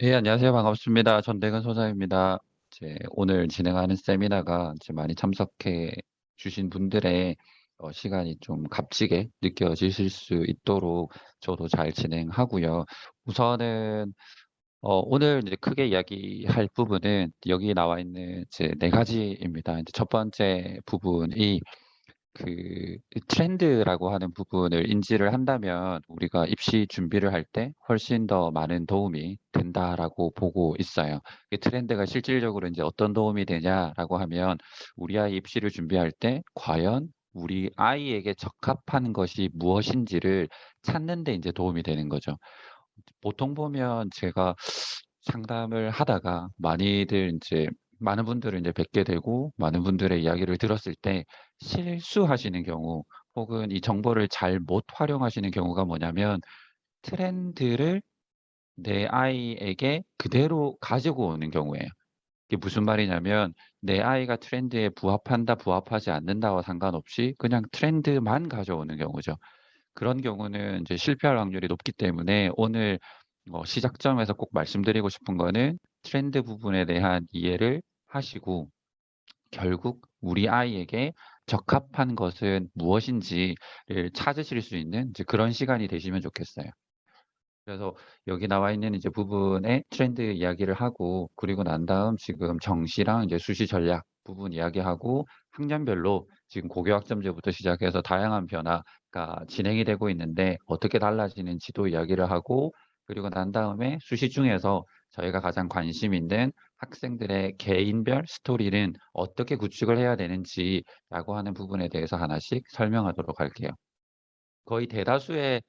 예, 안녕하세요. 반갑습니다. 전대근 소장입니다. 오늘 진행하는 세미나가 많이 참석해 주신 분들의 시간이 좀 값지게 느껴지실 수 있도록 저도 잘 진행하고요. 우선은 오늘 이제 크게 이야기할 부분은 여기 나와 있는 네 가지입니다. 이제 첫 번째 부분이 트렌드라고 하는 부분을 인지를 한다면 우리가 입시 준비를 할 때 훨씬 더 많은 도움이 된다라고 보고 있어요. 이 트렌드가 실질적으로 이제 어떤 도움이 되냐라고 하면 우리 아이 입시를 준비할 때 과연 우리 아이에게 적합한 것이 무엇인지를 찾는 데 이제 도움이 되는 거죠. 보통 보면 제가 상담을 하다가 많은 분들을 이제 뵙게 되고 많은 분들의 이야기를 들었을 때 실수하시는 경우 혹은 이 정보를 잘 못 활용하시는 경우가 뭐냐면 트렌드를 내 아이에게 그대로 가지고 오는 경우예요. 이게 무슨 말이냐면 내 아이가 트렌드에 부합한다, 부합하지 않는다와 상관없이 그냥 트렌드만 가져오는 경우죠. 그런 경우는 이제 실패할 확률이 높기 때문에 오늘 시작점에서 꼭 말씀드리고 싶은 거는 트렌드 부분에 대한 이해를 하시고 결국 우리 아이에게 적합한 것은 무엇인지를 찾으실 수 있는 이제 그런 시간이 되시면 좋겠어요. 그래서 여기 나와 있는 이제 부분의 트렌드 이야기를 하고 그리고 난 다음 지금 정시랑 이제 수시 전략 부분 이야기하고 학년별로 지금 고교학점제부터 시작해서 다양한 변화가 진행이 되고 있는데 어떻게 달라지는지도 이야기를 하고 그리고 난 다음에 수시 중에서 저희가 가장 관심 있는 학생들의 개인별 스토리는 어떻게 구축을 해야 되는지라고 하는 부분에 대해서 하나씩 설명하도록 할게요. 거의 대다수의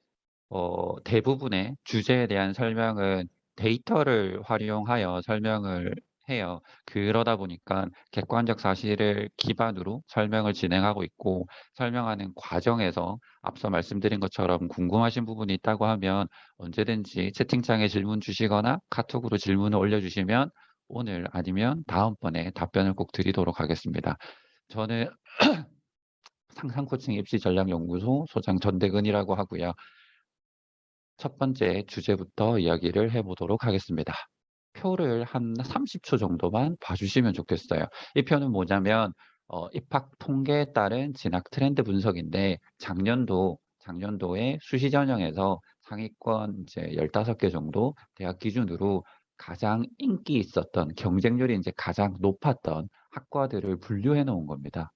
대부분의 주제에 대한 설명은 데이터를 활용하여 설명을 해요. 그러다 보니까 객관적 사실을 기반으로 설명을 진행하고 있고 설명하는 과정에서 앞서 말씀드린 것처럼 궁금하신 부분이 있다고 하면 언제든지 채팅창에 질문 주시거나 카톡으로 질문을 올려주시면 오늘 아니면 다음번에 답변을 꼭 드리도록 하겠습니다. 저는 상상코칭 입시전략연구소 소장 전대근이라고 하고요. 첫 번째 주제부터 이야기를 해보도록 하겠습니다. 표를 한 30초 정도만 봐주시면 좋겠어요. 이 표는 뭐냐면 입학 통계에 따른 진학 트렌드 분석인데 작년도의 수시 전형에서 상위권 이제 15개 정도 대학 기준으로 가장 인기 있었던 경쟁률이 이제 가장 높았던 학과들을 분류해 놓은 겁니다.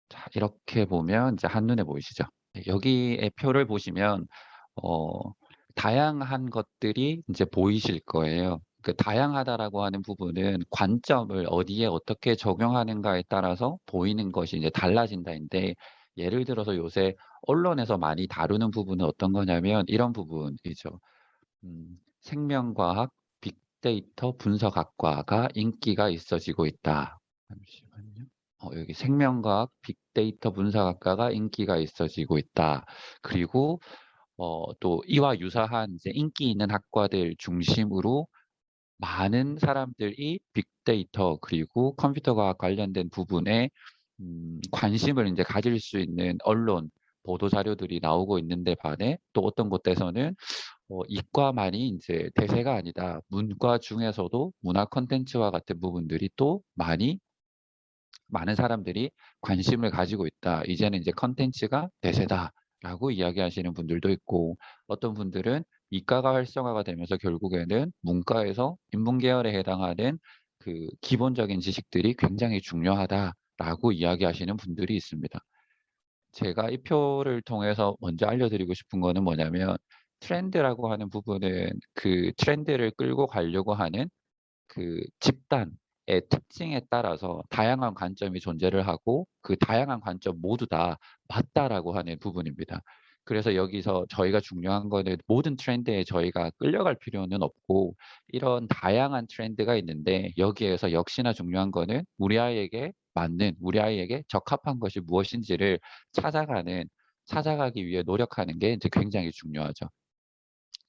자, 이렇게 보면 이제 한눈에 보이시죠? 네, 여기에 표를 보시면 어 다양한 것들이 이제 보이실 거예요. 그 다양하다라고 하는 부분은 관점을 어디에 어떻게 적용하는가에 따라서 보이는 것이 이제 달라진다인데 예를 들어서 요새 언론에서 많이 다루는 부분은 어떤 거냐면 이런 부분이죠. 생명과학 빅데이터 분석학과가 인기가 있어지고 있다. 잠시만요. 여기 생명과학 빅데이터 분석학과가 인기가 있어지고 있다. 그리고 또 이와 유사한 이제 인기 있는 학과들 중심으로 많은 사람들이 빅데이터 그리고 컴퓨터 과학 관련된 부분에 관심을 이제 가질 수 있는 언론 보도 자료들이 나오고 있는데 반해 또 어떤 곳에서는 이과만이 이제 대세가 아니다. 문과 중에서도 문화 콘텐츠와 같은 부분들이 또 많은 사람들이 관심을 가지고 있다. 이제는 이제 "컨텐츠가 대세다."라고 이야기하시는 분들도 있고 어떤 분들은 이과가 활성화가 되면서 결국에는 문과에서 인문 계열에 해당하는 기본적인 지식들이 굉장히 중요하다라고 이야기하시는 분들이 있습니다. 제가 이 표를 통해서 먼저 알려드리고 싶은 거는 뭐냐면 트렌드라고 하는 부분은 그 트렌드를 끌고 가려고 하는 집단의 특징에 따라서 다양한 관점이 존재를 하고 그 다양한 관점 모두 다 맞다라고 하는 부분입니다. 그래서 여기서 저희가 중요한 거는 모든 트렌드에 저희가 끌려갈 필요는 없고 이런 다양한 트렌드가 있는데 여기에서 역시나 중요한 거는 우리 아이에게 적합한 것이 무엇인지를 찾아가기 위해 노력하는 게 이제 굉장히 중요하죠.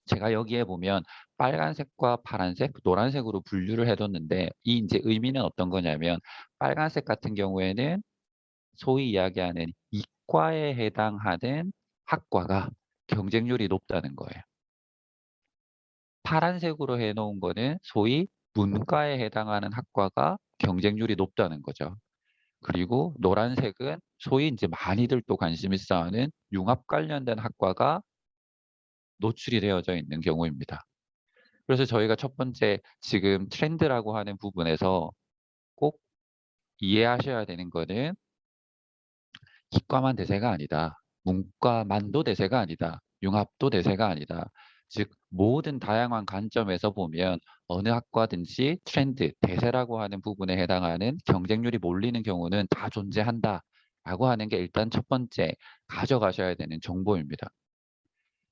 제가 여기에 보면 빨간색과 파란색, 노란색으로 분류를 해 뒀는데 이 인제 의미는 어떤 거냐면 빨간색 같은 경우에는 소위 이야기하는 이과에 해당하는 학과가 경쟁률이 높다는 거예요. 파란색으로 해 놓은 거는 소위 문과에 해당하는 학과가 경쟁률이 높다는 거죠. 그리고 노란색은 소위 인제 많이들 또 관심 있어 하는 융합 관련된 학과가 노출이 되어져 있는 경우입니다. 그래서 저희가 첫 번째 지금 트렌드라고 하는 부분에서 꼭 이해하셔야 되는 거는 기과만 대세가 아니다. 문과만도 대세가 아니다. 융합도 대세가 아니다. 즉 모든 다양한 관점에서 보면 어느 학과든지 트렌드, 대세라고 하는 부분에 해당하는 경쟁률이 몰리는 경우는 다 존재한다라고 하는 게 일단 첫 번째 가져가셔야 되는 정보입니다.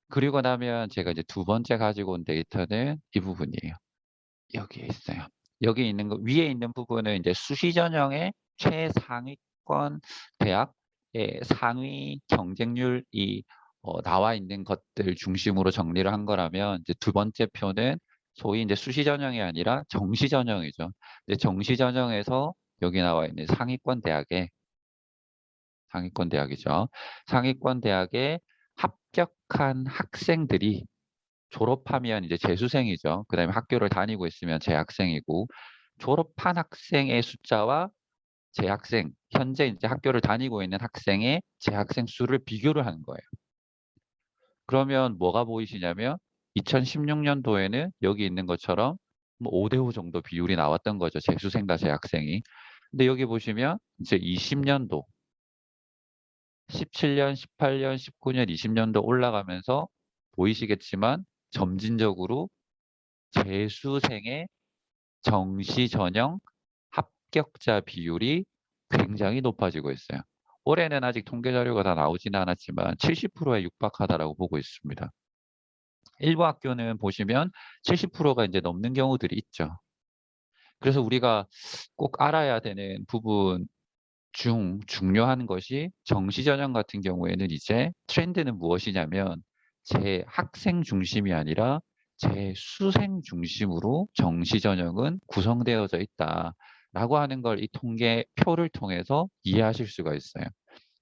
그리고 나면 제가 이제 두 번째 가지고 온 데이터는 이 부분이에요. 여기에 있어요. 여기 있는 거 위에 있는 부분은 이제 수시 전형의 최상위권 대학의 상위 경쟁률이 나와 있는 것들 중심으로 정리를 한 거라면 이제 두 번째 표는 소위 이제 수시 전형이 아니라 정시 전형이죠. 이제 정시 전형에서 여기 나와 있는 상위권 대학이죠. 상위권 대학에 합격한 학생들이 졸업하면 이제 재수생이죠. 그다음에 학교를 다니고 있으면 재학생이고 졸업한 학생의 숫자와 재학생, 현재 이제 학교를 다니고 있는 학생의 재학생 수를 비교를 하는 거예요. 그러면 뭐가 보이시냐면 2016 년도에는 여기 있는 것처럼 뭐 5대 5 정도 비율이 나왔던 거죠. 재수생과 재학생이. 근데 여기 보시면 이제 20 년도, 17 년, 18 년, 19 년, 20 년도 올라가면서 보이시겠지만 점진적으로 재수생의 정시 전형 합격자 비율이 굉장히 높아지고 있어요. 올해는 아직 통계 자료가 다 나오지는 않았지만 70%에 육박하다라고 보고 있습니다. 일부 학교는 보시면 70%가 이제 넘는 경우들이 있죠. 그래서 우리가 꼭 알아야 되는 부분 중 중요한 것이 정시 전형 같은 경우에는 이제 트렌드는 무엇이냐면 재학생 중심이 아니라 재수생 중심으로 정시 전형은 구성되어져 있다라고 하는 걸 이 통계표를 통해서 이해하실 수가 있어요.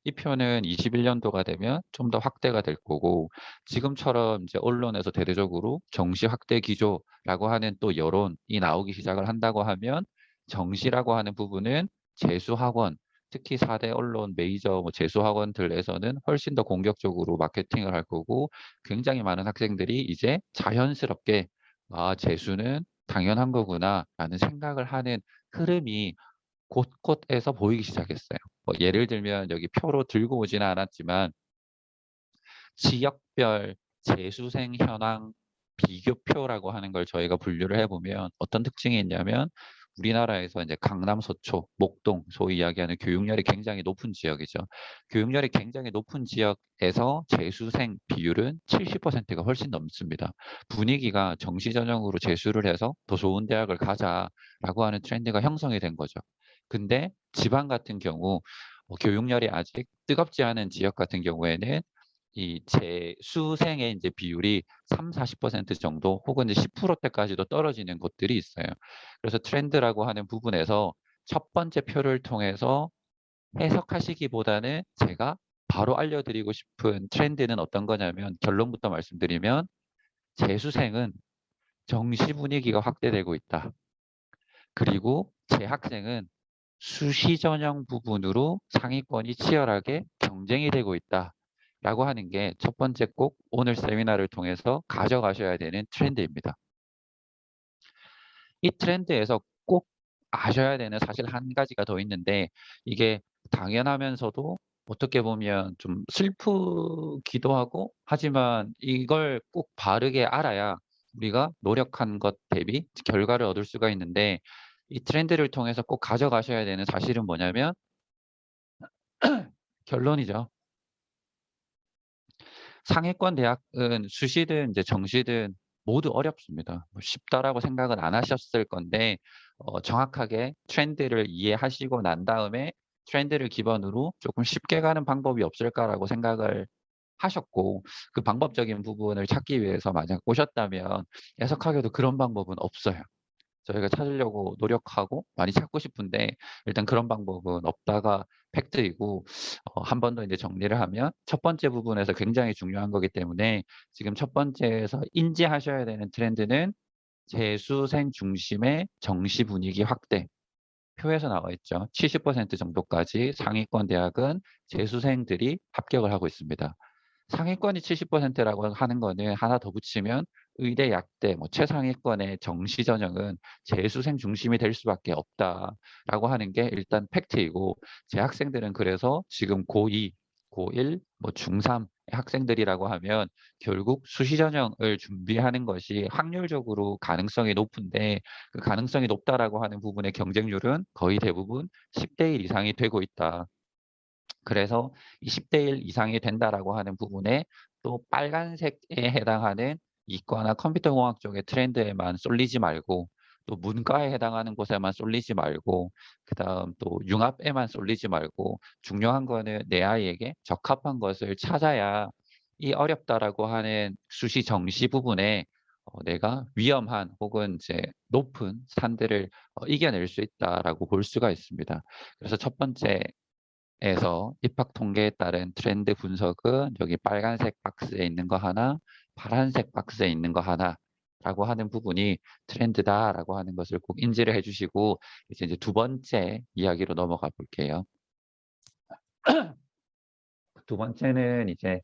이 표는 21 년도가 되면 좀 더 확대가 될 거고 지금처럼 이제 언론에서 대대적으로 정시 확대 기조라고 하는 또 여론이 나오기 시작을 한다고 하면 정시라고 하는 부분은 재수학원 특히 4대 언론 메이저 뭐 재수학원들에서는 훨씬 더 공격적으로 마케팅을 할 거고 굉장히 많은 학생들이 이제 자연스럽게 '아 재수는 당연한 거구나.'라는 생각을 하는 흐름이 곳곳에서 보이기 시작했어요. 뭐 예를 들면 여기 표로 들고 오지는 않았지만 지역별 재수생 현황 비교표라고 하는 걸 저희가 분류를 해 보면 어떤 특징이 있냐면 우리나라에서 이제 강남, 서초, 목동 소위 이야기하는 교육열이 굉장히 높은 지역이죠. 교육열이 굉장히 높은 지역에서 재수생 비율은 70%가 훨씬 넘습니다. 분위기가 정시 전형으로 재수를 해서 '더 좋은 대학을 가자.'라고 하는 트렌드가 형성이 된 거죠. 근데 지방 같은 경우 교육열이 아직 뜨겁지 않은 지역 같은 경우에는 이 재수생의 인제 비율이 30-40% 정도 혹은 이제 10% 대까지도 떨어지는 곳들이 있어요. 그래서 트렌드라고 하는 부분에서 첫 번째 표를 통해서 해석하시기보다는 제가 바로 알려드리고 싶은 트렌드는 어떤 거냐면 결론부터 말씀드리면 재수생은 정시 분위기가 확대되고 있다. 그리고 재학생은 수시 전형 부분으로 상위권이 치열하게 경쟁이 되고 있다라고 하는 게 첫 번째 꼭 오늘 세미나를 통해서 가져가셔야 되는 트렌드입니다. 이 트렌드에서 꼭 아셔야 되는 사실 한 가지가 더 있는데 이게 당연하면서도 어떻게 보면 좀 슬프기도 하고 하지만 이걸 꼭 바르게 알아야 우리가 노력한 것 대비 결과를 얻을 수가 있는데 이 트렌드를 통해서 꼭 가져가셔야 되는 사실은 뭐냐면 결론이죠. 상위권 대학은 수시든 이제 정시든 모두 어렵습니다. 뭐 쉽다라고 생각은 안 하셨을 건데 정확하게 트렌드를 이해하시고 난 다음에 '트렌드를 기반으로 조금 쉽게 가는 방법이 없을까.'라고 생각을 하셨고 그 방법적인 부분을 찾기 위해서 만약 오셨다면 애석하게도 그런 방법은 없어요. 저희가 찾으려고 노력하고 많이 찾고 싶은데 일단 그런 방법은 없다가 팩트이고 한 번 더 이제 정리를 하면 첫 번째 부분에서 굉장히 중요한 거기 때문에 지금 첫 번째에서 인지하셔야 되는 트렌드는 재수생 중심의 정시 분위기 확대. 표에서 나와 있죠. 70% 정도까지 상위권 대학은 재수생들이 합격을 하고 있습니다. 상위권이 70%라고 하는 거는 하나 더 붙이면 의대, 약대, 뭐 최상위권의 정시 전형은 재수생 중심이 될 수밖에 없다라고 하는 게 일단 팩트이고 제 학생들은 그래서 지금 고2, 고1, 뭐 중3 학생들이라고 하면 결국 수시 전형을 준비하는 것이 확률적으로 가능성이 높은데 그 가능성이 높다라고 하는 부분의 경쟁률은 거의 대부분 10대 1 이상이 되고 있다. 그래서 이 10대 1 이상이 된다라고 하는 부분에 또 빨간색에 해당하는 이과나 컴퓨터공학 쪽의 트렌드에만 쏠리지 말고 또 문과에 해당하는 곳에만 쏠리지 말고 그다음 또 융합에만 쏠리지 말고 중요한 거는 내 아이에게 적합한 것을 찾아야 이 어렵다라고 하는 수시 정시 부분에 내가 위험한 혹은 이제 높은 산들을 이겨낼 수 있다라고 볼 수가 있습니다. 그래서 첫 번째 에서 입학 통계에 따른 트렌드 분석은 여기 빨간색 박스에 있는 거 하나, 파란색 박스에 있는 거 하나라고 하는 부분이 트렌드다라고 하는 것을 꼭 인지를 해주시고 이제 두 번째 이야기로 넘어가 볼게요. 두 번째는 이제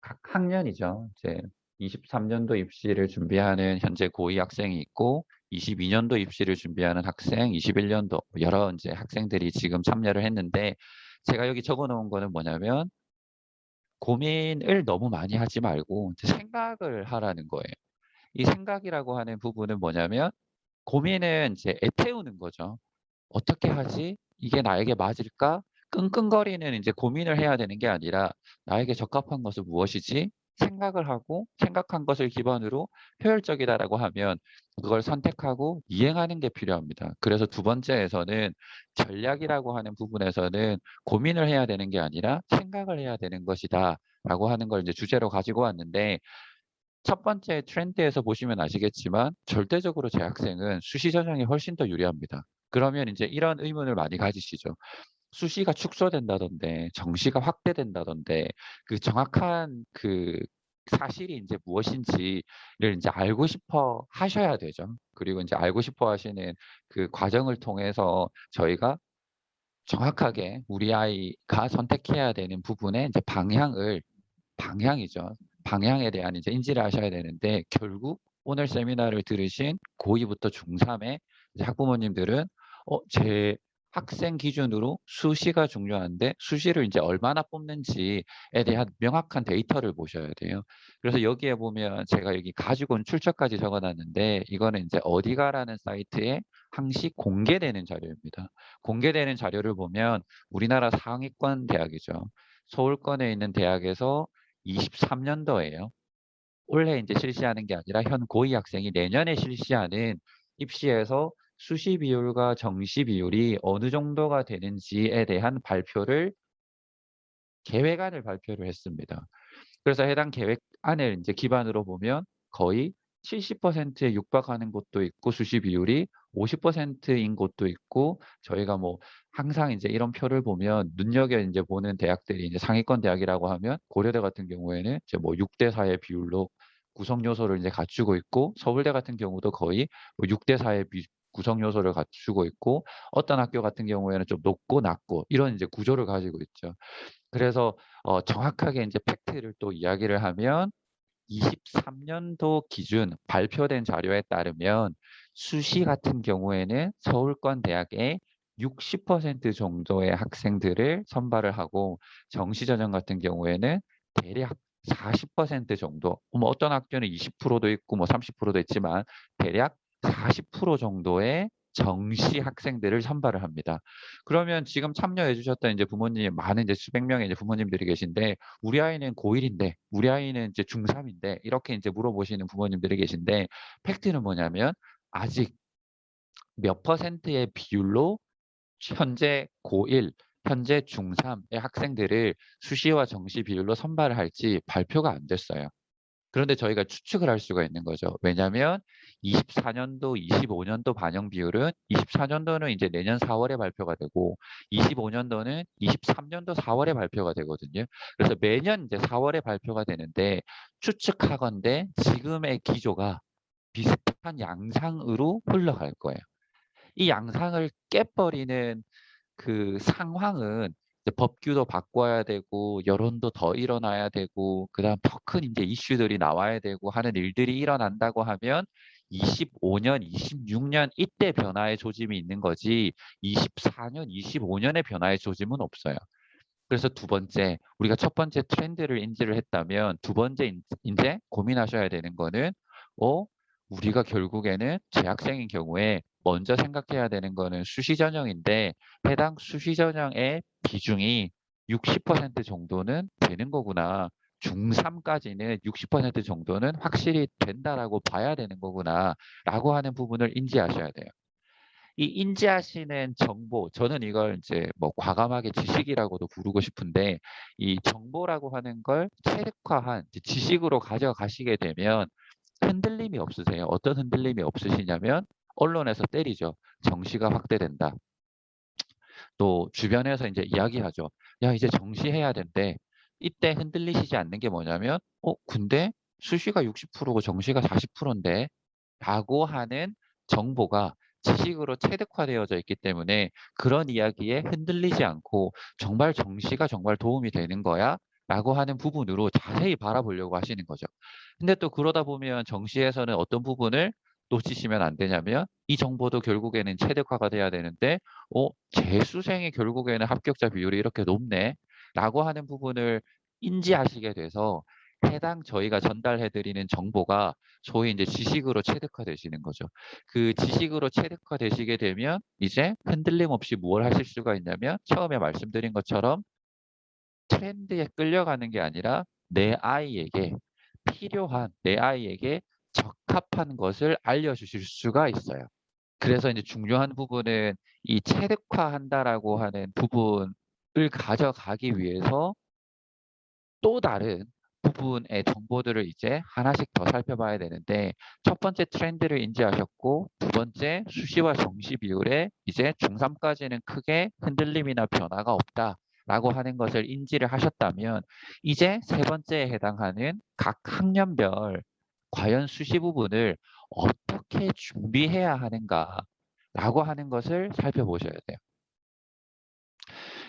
각 학년이죠. 이제 23년도 입시를 준비하는 현재 고2 학생이 있고 22년도 입시를 준비하는 학생, 21년도 여러 이제 학생들이 지금 참여를 했는데 제가 여기 적어 놓은 거는 뭐냐면 고민을 너무 많이 하지 말고 이제 생각을 하라는 거예요. 이 생각이라고 하는 부분은 뭐냐면 고민은 이제 애태우는 거죠. '어떻게 하지? 이게 나에게 맞을까?' 끙끙거리는 인제 고민을 해야 되는 게 아니라 '나에게 적합한 것은 무엇이지?' 생각을 하고 생각한 것을 기반으로 '효율적이다.'라고 하면 그걸 선택하고 이행하는 게 필요합니다. 그래서 두 번째에서는 전략이라고 하는 부분에서는 '고민을 해야 되는 게 아니라 생각을 해야 되는 것이다.'라고 하는 걸 이제 주제로 가지고 왔는데 첫 번째 트렌드에서 보시면 아시겠지만 절대적으로 제 학생은 수시 전형이 훨씬 더 유리합니다. 그러면 인제 이런 의문을 많이 가지시죠. 수시가 축소된다던데 정시가 확대된다던데 그 정확한 그 사실이 인제 무엇인지를 인제 알고 싶어 하셔야 되죠. 그리고 인제 알고 싶어 하시는 그 과정을 통해서 저희가 정확하게 우리 아이가 선택해야 되는 부분의 인제 방향이죠. 방향에 대한 이제 인지를 하셔야 되는데 결국 오늘 세미나를 들으신 고2 부터 중3의 이제 학부모님들은 제 학생 기준으로 수시가 중요한데 수시를 인제 얼마나 뽑는지에 대한 명확한 데이터를 보셔야 돼요. 그래서 여기에 보면 제가 여기 가지고 온 출처까지 적어 놨는데 이거는 인제 어디가라는 사이트에 항시 공개되는 자료입니다. 공개되는 자료를 보면 우리나라 상위권 대학이죠. 서울권에 있는 대학에서 23년도에요. 올해 인제 실시하는 게 아니라 현 고2 학생이 내년에 실시하는 입시에서 수시 비율과 정시 비율이 어느 정도가 되는지에 대한 발표를 계획안을 발표를 했습니다. 그래서 해당 계획안을 인제 기반으로 보면 거의 70%에 육박하는 곳도 있고 수시 비율이 50%인 곳도 있고 저희가 뭐 항상 인제 이런 표를 보면 눈여겨 인제 보는 대학들이 인제 상위권 대학이라고 하면 고려대 같은 경우에는 이제 뭐 6대 4의 비율로 구성 요소를 이제 갖추고 있고 서울대 같은 경우도 거의 뭐 6대 4의 구성 요소를 갖추고 있고 어떤 학교 같은 경우에는 좀 높고 낮고 이런 이제 구조를 가지고 있죠. 그래서 정확하게 인제 팩트를 또 이야기를 하면 23년도 기준 발표된 자료에 따르면 수시 같은 경우에는 서울권 대학의 60% 정도의 학생들을 선발을 하고 정시 전형 같은 경우에는 대략 40% 정도 뭐 어떤 학교는 20%도 있고 뭐 30%도 있지만 대략 40% 정도의 정시 학생들을 선발을 합니다. 그러면 지금 참여해 주셨던 인제 부모님 많은 이제 수백 명의 이제 부모님들이 계신데 "우리 아이는 고1 인데 우리 아이는 이제 중3 인데." 이렇게 인제 물어보시는 부모님들이 계신데 팩트는 뭐냐면 아직 몇 퍼센트의 비율로 현재 고1 현재 중3의 학생들을 수시와 정시 비율로 선발을 할지 발표가 안 됐어요. 그런데 저희가 추측을 할 수가 있는 거죠. 왜냐하면 24년도, 25년도 반영 비율은 24년도는 이제 내년 4월에 발표가 되고 25년도는 23년도 4월에 발표가 되거든요. 그래서 매년 이제 4월에 발표가 되는데 추측하건대 지금의 기조가 비슷한 양상으로 흘러갈 거예요. 이 양상을 깨버리는 그 상황은 이제 법규도 바꿔야 되고 여론도 더 일어나야 되고 그다음 더 큰 이제 이슈들이 나와야 되고 하는 일들이 일어난다고 하면 25년, 26년 이때 변화의 조짐이 있는 거지 24년, 25년의 변화의 조짐은 없어요. 그래서 두 번째, 우리가 첫 번째 트렌드를 인지를 했다면 두 번째 이제 고민하셔야 되는 거는 어, 우리가 결국에는 재학생인 경우에 먼저 생각해야 되는 거는 수시 전형인데 해당 수시 전형의 비중이 60% 정도는 되는 거구나. 중3까지는 60% 정도는 확실히 된다라고 봐야 되는 거구나. 라고 하는 부분을 인지하셔야 돼요. 이 인지하시는 정보, 저는 이걸 이제 뭐 과감하게 지식이라고도 부르고 싶은데, 이 정보라고 하는 걸 체득화한 이제 지식으로 가져가시게 되면 흔들림이 없으세요. 어떤 흔들림이 없으시냐면, 언론에서 때리죠. 정시가 확대된다. 또 주변에서 이제 이야기하죠. 야, 이제 정시해야 된대. 이때 흔들리시지 않는 게 뭐냐면, 근데 수시가 60%고 정시가 40%인데 라고 하는 정보가 지식으로 체득화되어져 있기 때문에 그런 이야기에 흔들리지 않고 정말 정시가 정말 도움이 되는 거야? 라고 하는 부분으로 자세히 바라보려고 하시는 거죠. 근데 또 그러다 보면 정시에서는 어떤 부분을 놓치시면 안 되냐면 이 정보도 결국에는 체득화가 돼야 되는데 재수생이 결국에는 합격자 비율이 이렇게 높네 라고 하는 부분을 인지하시게 돼서 해당 저희가 전달해 드리는 정보가 소위 이제 지식으로 체득화되시는 거죠. 그 지식으로 체득화되시게 되면 이제 흔들림 없이 무엇을 하실 수가 있냐면 처음에 말씀드린 것처럼 트렌드에 끌려가는 게 아니라 내 아이에게 필요한 내 아이에게 적합한 것을 알려주실 수가 있어요. 그래서 이제 중요한 부분은 이 체득화한다라고 하는 부분을 가져가기 위해서 또 다른 부분의 정보들을 이제 하나씩 더 살펴봐야 되는데 첫 번째 트렌드를 인지하셨고 두 번째 수시와 정시 비율에 이제 중3까지는 크게 흔들림이나 변화가 없다라고 하는 것을 인지를 하셨다면 이제 세 번째에 해당하는 각 학년별 과연 수시 부분을 어떻게 준비해야 하는가라고 하는 것을 살펴보셔야 돼요.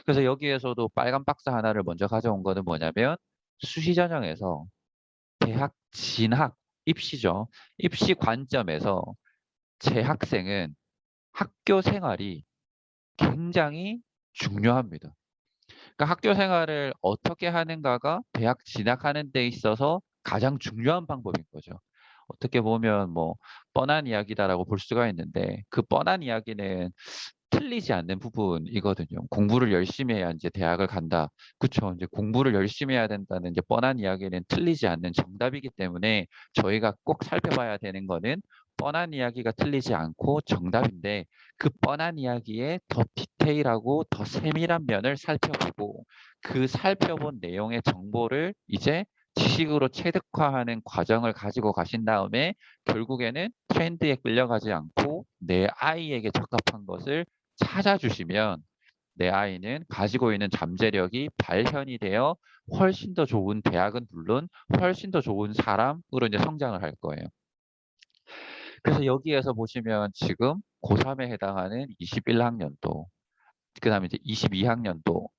그래서 여기에서도 빨간 박스 하나를 먼저 가져온 거는 뭐냐면 수시 전형에서 대학 진학 입시죠. 입시 관점에서 재학생은 학교 생활이 굉장히 중요합니다. 그러니까 학교 생활을 어떻게 하는가가 대학 진학하는 데 있어서 가장 중요한 방법인 거죠. 어떻게 보면 뭐 뻔한 이야기다라고 볼 수가 있는데 그 뻔한 이야기는 틀리지 않는 부분이거든요. 공부를 열심히 해야 이제 대학을 간다. 그쵸. 이제 공부를 열심히 해야 된다는 이제 뻔한 이야기는 틀리지 않는 정답이기 때문에 저희가 꼭 살펴봐야 되는 거는 뻔한 이야기가 틀리지 않고 정답인데 그 뻔한 이야기에 더 디테일하고 더 세밀한 면을 살펴보고 그 살펴본 내용의 정보를 이제 지식으로 체득화하는 과정을 가지고 가신 다음에 결국에는 트렌드에 끌려가지 않고 내 아이에게 적합한 것을 찾아주시면 내 아이는 가지고 있는 잠재력이 발현이 되어 훨씬 더 좋은 대학은 물론 훨씬 더 좋은 사람으로 이제 성장을 할 거예요. 그래서 여기에서 보시면 지금 고3에 해당하는 21학년도, 그다음에 이제 22학년도,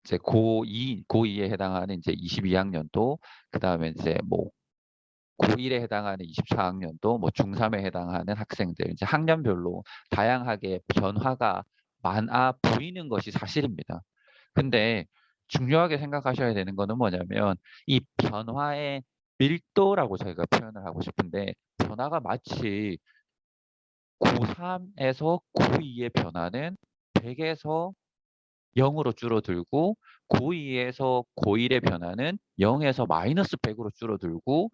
이제 고2에 해당하는 이제 22학년도, 그다음에 이제 뭐 고1에 해당하는 24학년도, 뭐 중3에 해당하는 학생들, 이제 학년별로 다양하게 변화가 많아 보이는 것이 사실입니다. 근데 중요하게 생각하셔야 되는 거는 뭐냐면 이 변화의 밀도라고 저희가 표현을 하고 싶은데 변화가 마치 고3에서 고2의 변화는 100에서 0으로 줄어들고 고2에서 고1의 변화는 0에서 마이너스 100으로 줄어들고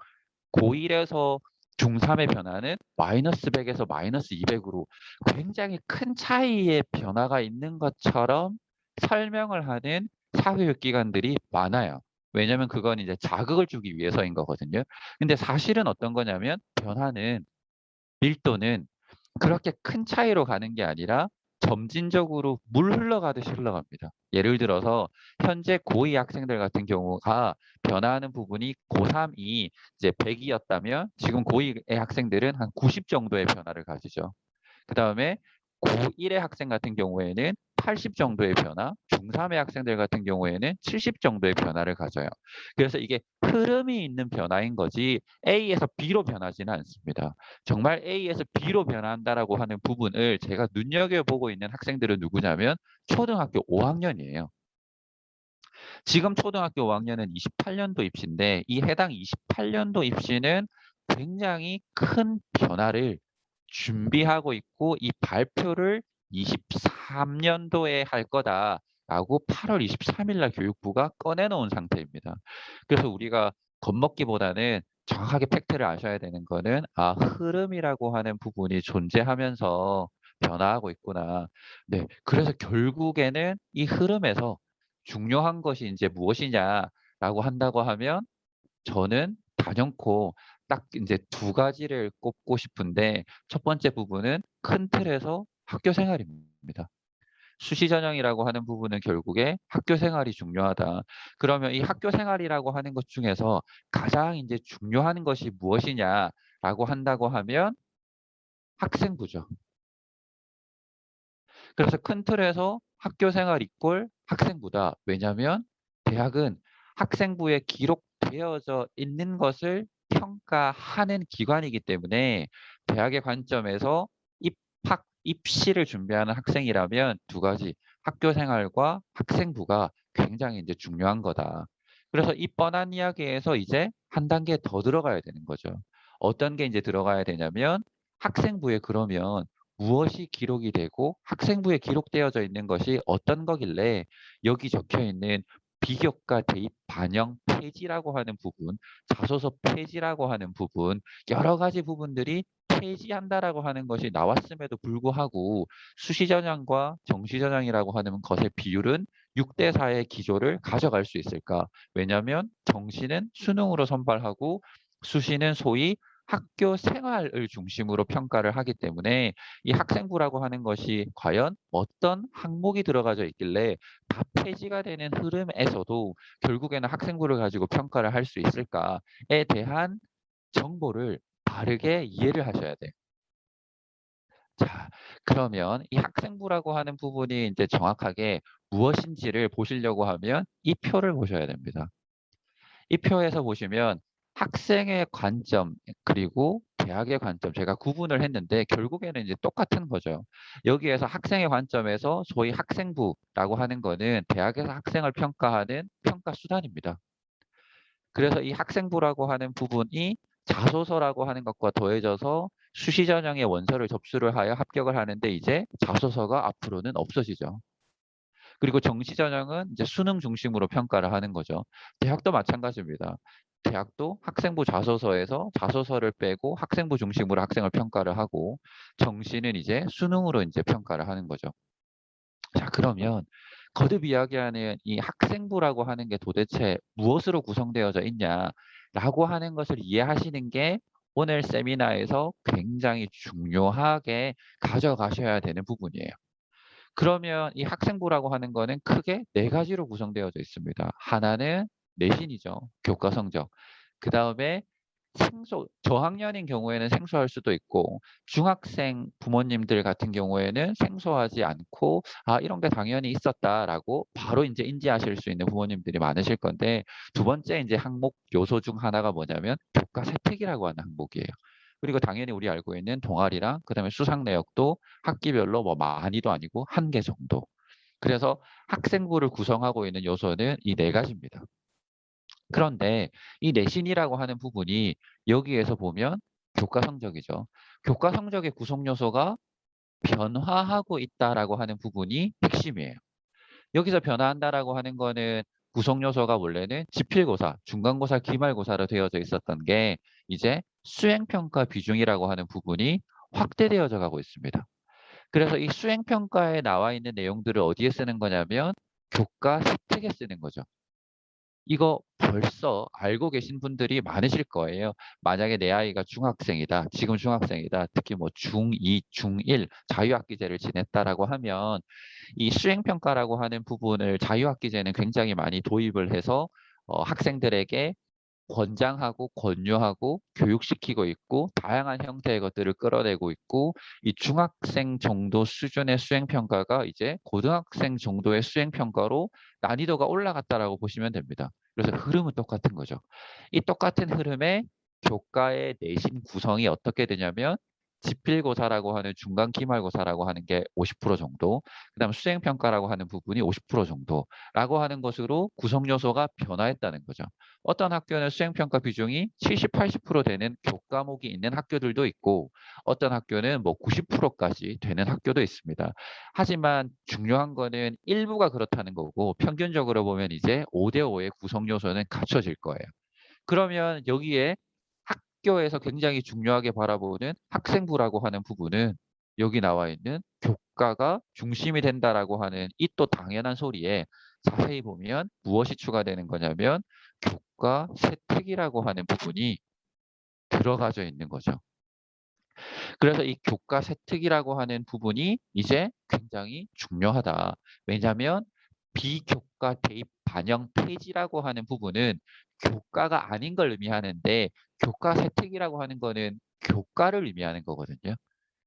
고1에서 중3의 변화는 마이너스 100에서 마이너스 200으로 굉장히 큰 차이의 변화가 있는 것처럼 설명을 하는 사교육 기관들이 많아요. 왜냐면 그건 이제 자극을 주기 위해서인 거거든요. 근데 사실은 어떤 거냐면 변화는 밀도는 그렇게 큰 차이로 가는 게 아니라 점진적으로 물 흘러가듯이 흘러갑니다. 예를 들어서 현재 고2 학생들 같은 경우가 변화하는 부분이 고3이 이제 100 이었다면 지금 고2의 학생들은 한 90 정도의 변화를 가지죠. 그다음에 고1의 학생 같은 경우에는 80 정도의 변화, 중3의 학생들 같은 경우에는 70 정도의 변화를 가져요. 그래서 이게 흐름이 있는 변화인 거지 A에서 B로 변하지는 않습니다. 정말 A에서 B로 변한다라고 하는 부분을 제가 눈여겨보고 있는 학생들은 누구냐면 초등학교 5학년이에요. 지금 초등학교 5학년은 28년도 입시인데 이 해당 28년도 입시는 굉장히 큰 변화를 준비하고 있고 이 발표를 23년도에 할 거다라고 8월 23일 날 교육부가 꺼내놓은 상태입니다. 그래서 우리가 겁먹기보다는 정확하게 팩트를 아셔야 되는 거는 흐름이라고 하는 부분이 존재하면서 변화하고 있구나. 네. 그래서 결국에는 이 흐름에서 중요한 것이 이제 무엇이냐라고 한다고 하면 저는 단연코 딱 이제 두 가지를 꼽고 싶은데 첫 번째 부분은 큰 틀에서 학교 생활입니다. 수시 전형이라고 하는 부분은 결국에 학교 생활이 중요하다. 그러면 이 학교 생활이라고 하는 것 중에서 가장 이제 중요한 것이 무엇이냐라고 한다고 하면 학생부죠. 그래서 큰 틀에서 학교 생활 이꼴 학생부다. 왜냐하면 대학은 학생부에 기록되어져 있는 것을 평가하는 기관이기 때문에 대학의 관점에서 입시를 준비하는 학생이라면 두 가지 학교 생활과 학생부가 굉장히 이제 중요한 거다. 그래서 이 뻔한 이야기에서 이제 한 단계 더 들어가야 되는 거죠. 어떤 게 이제 들어가야 되냐면 학생부에 그러면 무엇이 기록이 되고 학생부에 기록되어져 있는 것이 어떤 거길래 여기 적혀 있는 비교과 대입 반영 폐지라고 하는 부분, 자소서 폐지라고 하는 부분, 여러 가지 부분들이 폐지한다라고 하는 것이 나왔음에도 불구하고 수시 전형과 정시 전형이라고 하는 것의 비율은 6대 4의 기조를 가져갈 수 있을까? 왜냐하면 정시는 수능으로 선발하고 수시는 소위 학교 생활을 중심으로 평가를 하기 때문에 이 학생부라고 하는 것이 과연 어떤 항목이 들어가져 있길래 다 폐지가 되는 흐름에서도 결국에는 학생부를 가지고 평가를 할 수 있을까에 대한 정보를 바르게 이해를 하셔야 돼요. 자, 그러면 이 학생부라고 하는 부분이 이제 정확하게 무엇인지를 보시려고 하면 이 표를 보셔야 됩니다. 이 표에서 보시면 학생의 관점 그리고 대학의 관점 제가 구분을 했는데 결국에는 이제 똑같은 거죠. 여기에서 학생의 관점에서 소위 학생부라고 하는 거는 대학에서 학생을 평가하는 평가 수단입니다. 그래서 이 학생부라고 하는 부분이 자소서라고 하는 것과 더해져서 수시 전형의 원서를 접수를 하여 합격을 하는데 이제 자소서가 앞으로는 없어지죠. 그리고 정시 전형은 이제 수능 중심으로 평가를 하는 거죠. 대학도 마찬가지입니다. 대학도 학생부 자소서에서 자소서를 빼고 학생부 중심으로 학생을 평가를 하고 정시는 이제 수능으로 이제 평가를 하는 거죠. 자, 그러면 거듭 이야기하는 이 학생부라고 하는 게 도대체 무엇으로 구성되어져 있냐라고 하는 것을 이해하시는 게 오늘 세미나에서 굉장히 중요하게 가져가셔야 되는 부분이에요. 그러면 이 학생부라고 하는 거는 크게 네 가지로 구성되어져 있습니다. 하나는 내신이죠. 교과 성적. 그다음에 저학년인 경우에는 생소할 수도 있고 중학생 부모님들 같은 경우에는 생소하지 않고 이런 게 당연히 있었다라고 바로 이제 인지하실 수 있는 부모님들이 많으실 건데 두 번째 이제 항목 요소 중 하나가 뭐냐면 교과 세특이라고 하는 항목이에요. 그리고 당연히 우리 알고 있는 동아리랑 그다음에 수상 내역도 학기별로 뭐 많이도 아니고 한 개 정도. 그래서 학생부를 구성하고 있는 요소는 이 네 가지입니다. 그런데 이 내신이라고 하는 부분이 여기에서 보면 교과 성적이죠. 교과 성적의 구성 요소가 변화하고 있다라고 하는 부분이 핵심이에요. 여기서 변화한다라고 하는 거는 구성 요소가 원래는 지필고사, 중간고사, 기말고사로 되어져 있었던 게 이제 수행평가 비중이라고 하는 부분이 확대되어져 가고 있습니다. 그래서 이 수행평가에 나와 있는 내용들을 어디에 쓰는 거냐면 교과 세특에 쓰는 거죠. 이거 벌써 알고 계신 분들이 많으실 거예요. 만약에 내 아이가 중학생이다. 지금 중학생이다. 특히 뭐 중2, 중1 자유학기제를 지냈다라고 하면 이 수행평가라고 하는 부분을 자유학기제는 굉장히 많이 도입을 해서 학생들에게 권장하고 권유하고 교육시키고 있고 다양한 형태의 것들을 끌어내고 있고 이 중학생 정도 수준의 수행평가가 이제 고등학생 정도의 수행평가로 난이도가 올라갔다라고 보시면 됩니다. 그래서 흐름은 똑같은 거죠. 이 똑같은 흐름에 교과의 내신 구성이 어떻게 되냐면 지필고사라고 하는 중간 기말고사라고 하는 게 50% 정도, 그다음 수행평가라고 하는 부분이 50% 정도라고 하는 것으로 구성 요소가 변화했다는 거죠. 어떤 학교는 수행평가 비중이 70, 80% 되는 교과목이 있는 학교들도 있고 어떤 학교는 뭐 90%까지 되는 학교도 있습니다. 하지만 중요한 거는 일부가 그렇다는 거고 평균적으로 보면 이제 5대 5의 구성 요소는 갖춰질 거예요. 그러면 여기에 학교에서 굉장히 중요하게 바라보는 학생부라고 하는 부분은 여기 나와 있는 교과가 중심이 된다라고 하는 이 또 당연한 소리에 자세히 보면 무엇이 추가되는 거냐면 교과 세특이라고 하는 부분이 들어가져 있는 거죠. 그래서 이 교과 세특이라고 하는 부분이 이제 굉장히 중요하다. 왜냐하면 비교과 대입 반영 폐지라고 하는 부분은 교과가 아닌 걸 의미하는데 교과 세특이라고 하는 거는 교과를 의미하는 거거든요.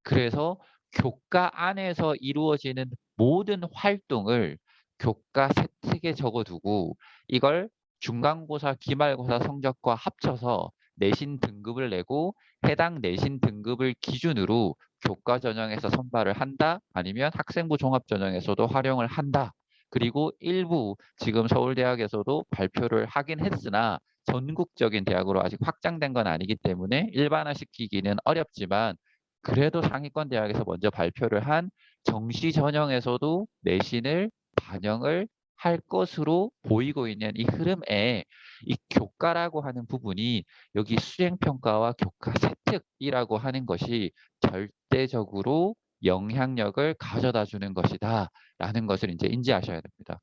그래서 교과 안에서 이루어지는 모든 활동을 교과 세특에 적어두고 이걸 중간고사, 기말고사 성적과 합쳐서 내신 등급을 내고 해당 내신 등급을 기준으로 교과 전형에서 선발을 한다, 아니면 학생부 종합 전형에서도 활용을 한다. 그리고 일부 지금 서울대학에서도 발표를 하긴 했으나 전국적인 대학으로 아직 확장된 건 아니기 때문에 일반화시키기는 어렵지만 그래도 상위권 대학에서 먼저 발표를 한 정시 전형에서도 내신을 반영을 할 것으로 보이고 있는 이 흐름에 이 교과라고 하는 부분이 여기 수행평가와 교과 세특이라고 하는 것이 절대적으로 영향력을 가져다 주는 것이다 라는 것을 이제 인지하셔야 됩니다.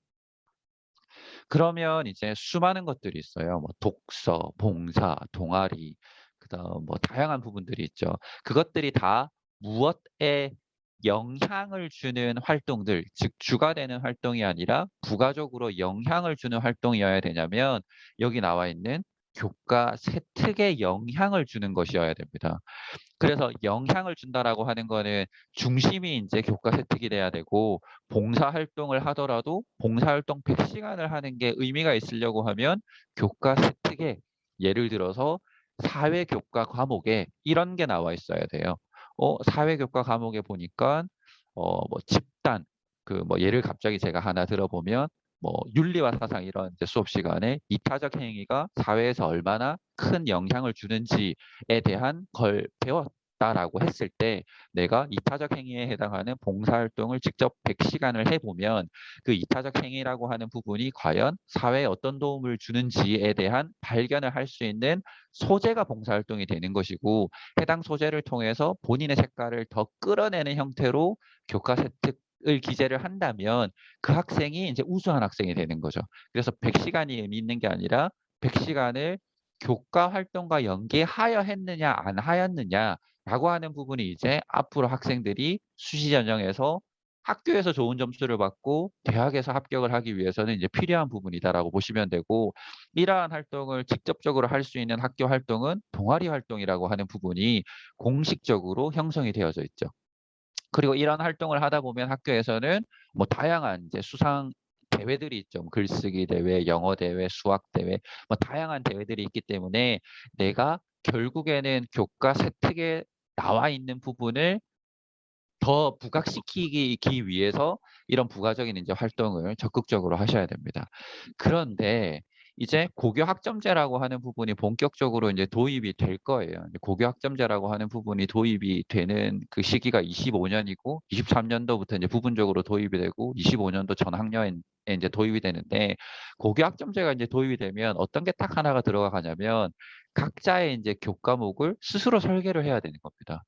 그러면 이제 수많은 것들이 있어요. 뭐 독서, 봉사, 동아리, 그다음 뭐 다양한 부분들이 있죠. 그것들이 다 무엇에 영향을 주는 활동들, 즉 주가 되는 활동이 아니라 부가적으로 영향을 주는 활동이어야 되냐면 여기 나와 있는 교과 세특에 영향을 주는 것이어야 됩니다. 그래서 영향을 준다라고 하는 거는 중심이 이제 교과 세특이 돼야 되고 봉사 활동을 하더라도 봉사 활동 100시간을 하는 게 의미가 있으려고 하면 교과 세특에 예를 들어서 사회 교과 과목에 이런 게 나와 있어야 돼요. 사회 교과 과목에 보니까 뭐 집단 그 뭐 예를 갑자기 제가 하나 들어보면 뭐 윤리와 사상 이런 이제 수업 시간에 이타적 행위가 사회에서 얼마나 큰 영향을 주는지에 대한 걸 배웠다라고 했을 때 내가 이타적 행위에 해당하는 봉사활동을 직접 100시간을 해보면 그 이타적 행위라고 하는 부분이 과연 사회에 어떤 도움을 주는지에 대한 발견을 할 수 있는 소재가 봉사활동이 되는 것이고 해당 소재를 통해서 본인의 색깔을 더 끌어내는 형태로 교과 세특을 기재를 한다면 그 학생이 이제 우수한 학생이 되는 거죠. 그래서 100시간이 의미 있는 게 아니라 100시간을 교과 활동과 연계하여 했느냐 안 하였느냐라고 하는 부분이 이제 앞으로 학생들이 수시 전형에서 학교에서 좋은 점수를 받고 대학에서 합격을 하기 위해서는 이제 필요한 부분이다라고 보시면 되고 이러한 활동을 직접적으로 할 수 있는 학교 활동은 동아리 활동이라고 하는 부분이 공식적으로 형성이 되어져 있죠. 그리고 이런 활동을 하다 보면 학교에서는 뭐 다양한 이제 수상 대회들이 있죠. 뭐 글쓰기 대회, 영어 대회, 수학 대회, 뭐 다양한 대회들이 있기 때문에 내가 결국에는 교과 세특에 나와 있는 부분을 더 부각시키기 위해서 이런 부가적인 이제 활동을 적극적으로 하셔야 됩니다. 그런데 이제 고교 학점제라고 하는 부분이 본격적으로 이제 도입이 될 거예요. 이제 고교 학점제라고 하는 부분이 도입이 되는 그 시기가 25년이고 23년도부터 이제 부분적으로 도입이 되고 25년도 전 학년에 이제 도입이 되는데 고교 학점제가 이제 도입이 되면 어떤 게 딱 하나가 들어가냐면 각자의 이제 교과목을 스스로 설계를 해야 되는 겁니다.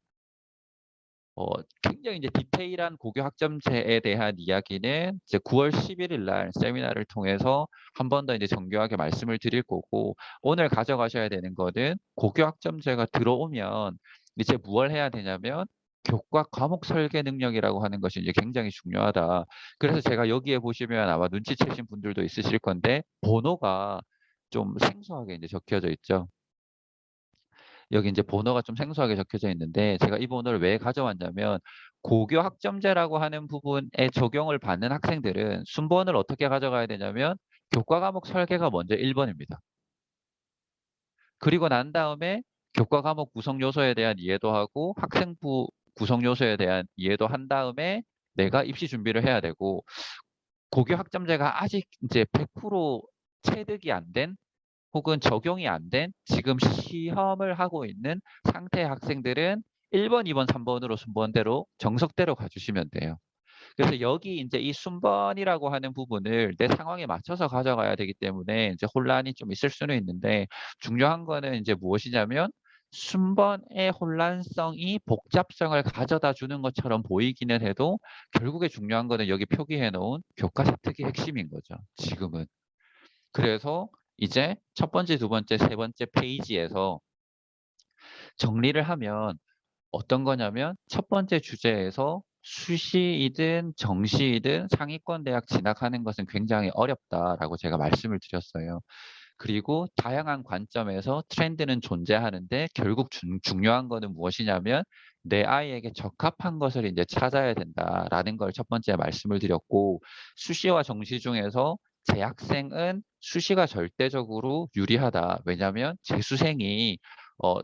어 굉장히 이제 디테일한 고교 학점제에 대한 이야기는 이제 9월 11일 날 세미나를 통해서 한 번 더 이제 정교하게 말씀을 드릴 거고, 오늘 가져가셔야 되는 거는 고교 학점제가 들어오면 이제 무엇을 해야 되냐면 교과 과목 설계 능력이라고 하는 것이 이제 굉장히 중요하다. 그래서 제가 여기에 보시면 아마 눈치채신 분들도 있으실 건데 번호가 좀 생소하게 이제 적혀져 있죠. 여기 이제 번호가 좀 생소하게 적혀져 있는데, 제가 이 번호를 왜 가져왔냐면 고교 학점제라고 하는 부분에 적용을 받는 학생들은 순번을 어떻게 가져가야 되냐면 교과 과목 설계가 먼저 1번입니다. 그리고 난 다음에 교과 과목 구성 요소에 대한 이해도 하고 학생부 구성 요소에 대한 이해도 한 다음에 내가 입시 준비를 해야 되고, 고교 학점제가 아직 이제 100% 체득이 안 된 혹은 적용이 안 된 지금 시험을 하고 있는 상태의 학생들은 1번, 2번, 3번으로 순번대로 정석대로 가주시면 돼요. 그래서 여기 이제 이 순번이라고 하는 부분을 내 상황에 맞춰서 가져가야 되기 때문에 이제 혼란이 좀 있을 수는 있는데, 중요한 거는 이제 무엇이냐면 순번의 혼란성이 복잡성을 가져다 주는 것처럼 보이기는 해도 결국에 중요한 거는 여기 표기해 놓은 교과 세특이 핵심인 거죠, 지금은. 그래서 이제 첫 번째, 두 번째, 세 번째 페이지에서 정리를 하면 어떤 거냐면 첫 번째 주제에서 수시이든 정시이든 상위권 대학 진학하는 것은 굉장히 어렵다라고 제가 말씀을 드렸어요. 그리고 다양한 관점에서 트렌드는 존재하는데 결국 중요한 거는 무엇이냐면 내 아이에게 적합한 것을 이제 찾아야 된다라는 걸 첫 번째 말씀을 드렸고, 수시와 정시 중에서 재학생은 수시가 절대적으로 유리하다. 왜냐하면 재수생이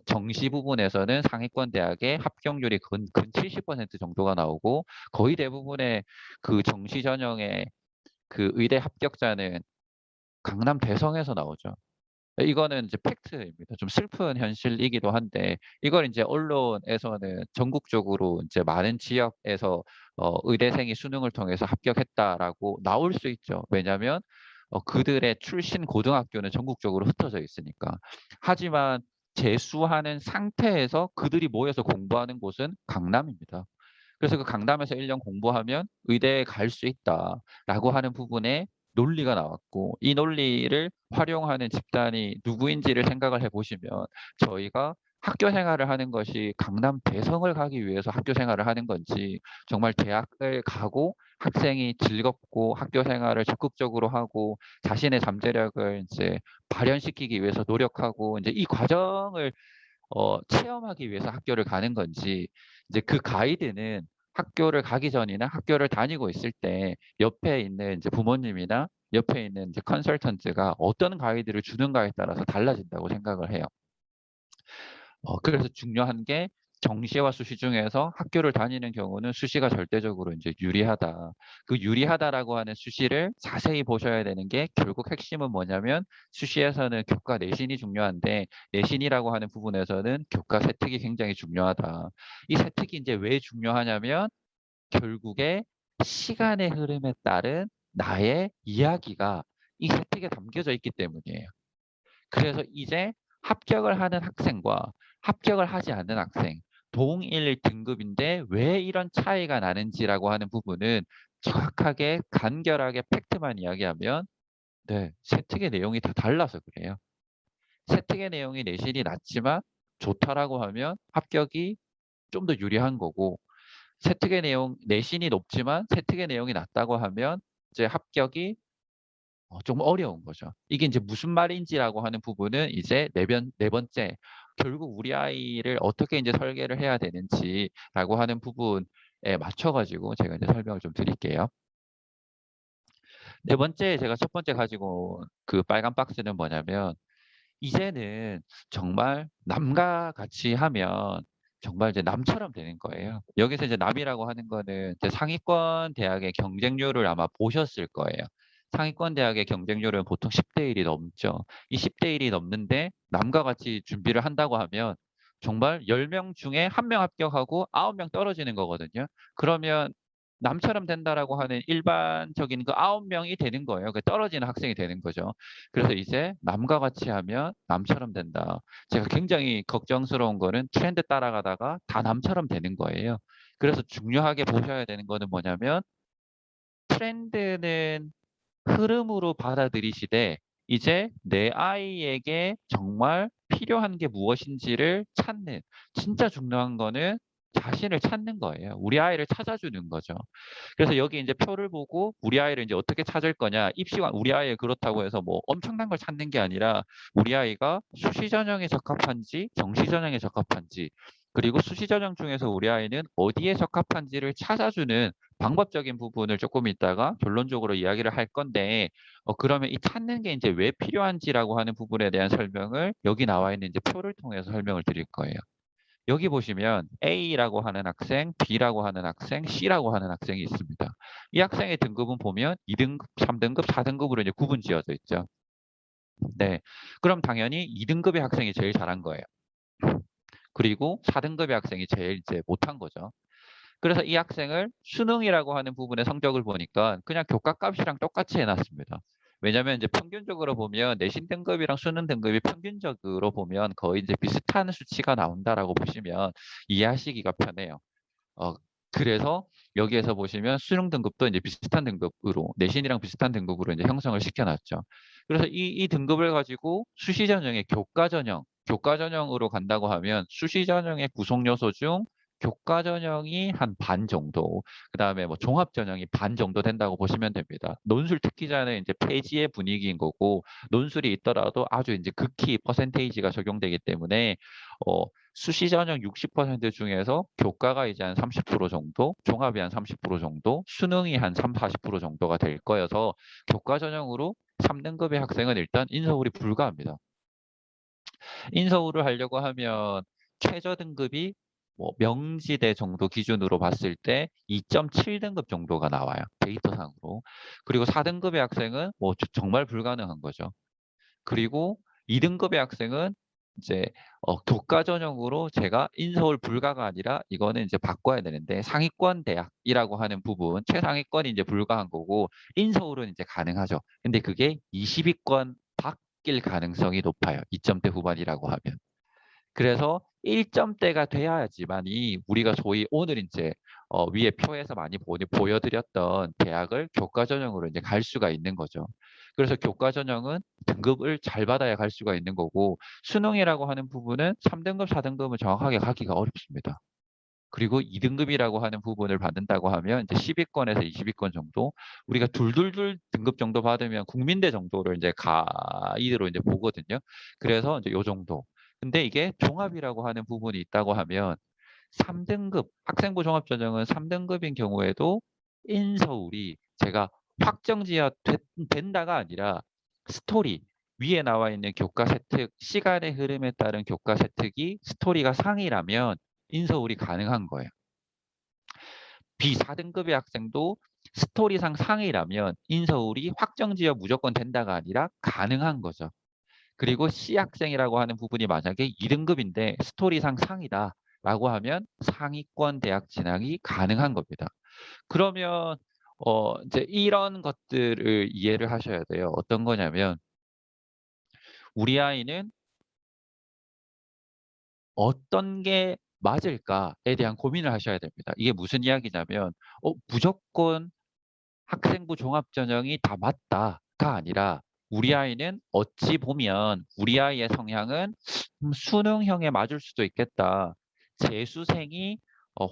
정시 부분에서는 상위권 대학의 합격률이 근 70% 정도가 나오고, 거의 대부분의 그 정시 전형의 그 의대 합격자는 강남 대성에서 나오죠. 이거는 이제 팩트입니다. 좀 슬픈 현실이기도 한데, 이걸 이제 언론에서는 전국적으로 이제 많은 지역에서 의대생이 수능을 통해서 합격했다라고 나올 수 있죠. 왜냐하면 그들의 출신 고등학교는 전국적으로 흩어져 있으니까. 하지만 재수하는 상태에서 그들이 모여서 공부하는 곳은 강남입니다. 그래서 그 강남에서 1년 공부하면 의대에 갈 수 있다라고 하는 부분에 논리가 나왔고, 이 논리를 활용하는 집단이 누구인지를 생각을 해보시면 저희가 학교 생활을 하는 것이 강남 대성을 가기 위해서 학교 생활을 하는 건지, 정말 대학을 가고 학생이 즐겁고 학교 생활을 적극적으로 하고 자신의 잠재력을 이제 발현시키기 위해서 노력하고 이제 이 과정을 체험하기 위해서 학교를 가는 건지, 이제 그 가이드는 학교를 가기 전이나 학교를 다니고 있을 때 옆에 있는 이제 부모님이나 옆에 있는 이제 컨설턴트가 어떤 가이드를 주는가에 따라서 달라진다고 생각을 해요. 그래서 중요한 게 정시와 수시 중에서 학교를 다니는 경우는 수시가 절대적으로 이제 유리하다. 그 유리하다라고 하는 수시를 자세히 보셔야 되는 게, 결국 핵심은 뭐냐면 수시에서는 교과 내신이 중요한데 내신이라고 하는 부분에서는 교과 세특이 굉장히 중요하다. 이 세특이 이제 왜 중요하냐면 결국에 시간의 흐름에 따른 나의 이야기가 이 세특에 담겨져 있기 때문이에요. 그래서 이제 합격을 하는 학생과 합격을 하지 않는 학생, 동일 등급인데 왜 이런 차이가 나는지라고 하는 부분은 정확하게 간결하게 팩트만 이야기하면, 네, 세특의 내용이 다 달라서 그래요. 세특의 내용이 내신이 낮지만 좋다라고 하면 합격이 좀 더 유리한 거고, 세특의 내용 내신이 높지만 세특의 내용이 낮다고 하면 이제 합격이 좀 어려운 거죠. 이게 이제 무슨 말인지라고 하는 부분은 이제 네 번째, 결국 우리 아이를 어떻게 이제 설계를 해야 되는지라고 하는 부분에 맞춰 가지고 제가 이제 설명을 좀 드릴게요. 네 번째, 제가 첫 번째 가지고 온 그 빨간 박스는 뭐냐면, 이제는 정말 남과 같이 하면 정말 이제 남처럼 되는 거예요. 여기서 이제 남이라고 하는 거는 이제 상위권 대학의 경쟁률을 아마 보셨을 거예요. 상위권 대학의 경쟁률은 보통 10대 1이 넘죠. 이 10대 1이 넘는데 남과 같이 준비를 한다고 하면 정말 10명 중에 1명 합격하고 9명 떨어지는 거거든요. 그러면 남처럼 된다라고 하는 일반적인 그 9명이 되는 거예요. 그 떨어지는 학생이 되는 거죠. 그래서 이제 남과 같이 하면 남처럼 된다. 제가 굉장히 걱정스러운 거는 트렌드 따라가다가 다 남처럼 되는 거예요. 그래서 중요하게 보셔야 되는 거는 뭐냐면 트렌드는 흐름으로 받아들이시되 이제 내 아이에게 정말 필요한 게 무엇인지를 찾는 진짜 중요한 거는 자신을 찾는 거예요. 우리 아이를 찾아주는 거죠. 그래서 여기 이제 표를 보고 우리 아이를 이제 어떻게 찾을 거냐. 입시관 우리 아이 그렇다고 해서 뭐 엄청난 걸 찾는 게 아니라 우리 아이가 수시 전형에 적합한지 정시 전형에 적합한지 그리고 수시 전형 중에서 우리 아이는 어디에 적합한지를 찾아주는 방법적인 부분을 조금 있다가 결론적으로 이야기를 할 건데 그러면 이 찾는 게 이제 왜 필요한지라고 하는 부분에 대한 설명을 여기 나와 있는 이제 표를 통해서 설명을 드릴 거예요. 여기 보시면 A라고 하는 학생, B라고 하는 학생, C라고 하는 학생이 있습니다. 이 학생의 등급은 보면 2등급, 3등급, 4등급으로 이제 구분 지어져 있죠. 네. 그럼 당연히 2등급의 학생이 제일 잘한 거예요. 그리고 4등급의 학생이 제일 이제 못한 거죠. 그래서 이 학생을 수능이라고 하는 부분의 성적을 보니까 그냥 교과값이랑 똑같이 해놨습니다. 왜냐하면 이제 평균적으로 보면 내신 등급이랑 수능 등급이 평균적으로 보면 거의 이제 비슷한 수치가 나온다라고 보시면 이해하시기가 편해요. 어, 그래서 여기에서 보시면 수능 등급도 이제 비슷한 등급으로 내신이랑 비슷한 등급으로 이제 형성을 시켜놨죠. 그래서 이 등급을 가지고 수시 전형의 교과 전형, 교과 전형으로 간다고 하면 수시 전형의 구성 요소 중 교과 전형이 한 반 정도, 그 다음에 뭐 종합 전형이 반 정도 된다고 보시면 됩니다. 논술 특기자는 이제 폐지의 분위기인 거고 논술이 있더라도 아주 이제 극히 퍼센테이지가 적용되기 때문에 어, 수시 전형 60% 중에서 교과가 이제 한 30% 정도, 종합이 한 30% 정도, 수능이 한 3, 40% 정도가 될 거여서 교과 전형으로 3등급의 학생은 일단 인서울이 불가합니다. 인서울을 하려고 하면 최저 등급이 뭐 명지대 정도 기준으로 봤을 때 2.7등급 정도가 나와요. 데이터상으로. 그리고 4등급의 학생은 뭐 정말 불가능한 거죠. 그리고 2등급의 학생은 이제 교과 전형으로 제가 인서울 불가가 아니라 이거는 이제 바꿔야 되는데 상위권 대학이라고 하는 부분 최상위권이 이제 불가한 거고 인서울은 이제 가능하죠. 근데 그게 20위권 바뀔 가능성이 높아요. 2점대 후반이라고 하면. 그래서 1점대가 돼야지만이 우리가 소위 오늘 이제 위에 표에서 많이 보여드렸던 대학을 교과 전형으로 이제 갈 수가 있는 거죠. 그래서 교과 전형은 등급을 잘 받아야 갈 수가 있는 거고 수능이라고 하는 부분은 3등급, 4등급은 정확하게 가기가 어렵습니다. 그리고 2등급이라고 하는 부분을 받는다고 하면 이제 10위권에서 20위권 정도 우리가 둘둘둘 등급 정도 받으면 국민대 정도를 이제 가이드로 이제 보거든요. 그래서 이제 요 정도. 근데 이게 종합이라고 하는 부분이 있다고 하면 3등급 학생부 종합전형은 3등급인 경우에도 인서울이 제가 확정지어 된다가 아니라 스토리 위에 나와 있는 교과 세특 시간의 흐름에 따른 교과 세특이 스토리가 상이라면 인서울이 가능한 거예요. B4등급의 학생도 스토리상 상이라면 인서울이 확정지어 무조건 된다가 아니라 가능한 거죠. 그리고 C 학생이라고 하는 부분이 만약에 2등급인데 스토리상 상이다 라고 하면 상위권 대학 진학이 가능한 겁니다. 그러면 이제 이런 것들을 이해를 하셔야 돼요. 어떤 거냐면 우리 아이는 어떤 게 맞을까에 대한 고민을 하셔야 됩니다. 이게 무슨 이야기냐면 무조건 학생부 종합전형이 다 맞다가 아니라 우리 아이는 어찌 보면 우리 아이의 성향은 수능형에 맞을 수도 있겠다. 재수생이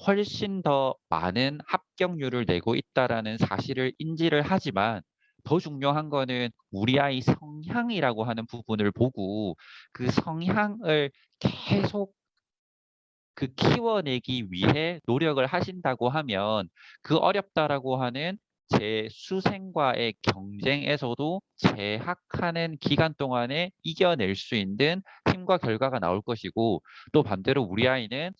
훨씬 더 많은 합격률을 내고 있다라는 사실을 인지를 하지만 더 중요한 거는 우리 아이 성향이라고 하는 부분을 보고 그 성향을 계속 키워내기 위해 노력을 하신다고 하면 그 어렵다라고 하는 재수생과의 경쟁에서도 재학하는 기간 동안에 이겨낼 수 있는 힘과 결과가 나올 것이고 또 반대로 우리 아이는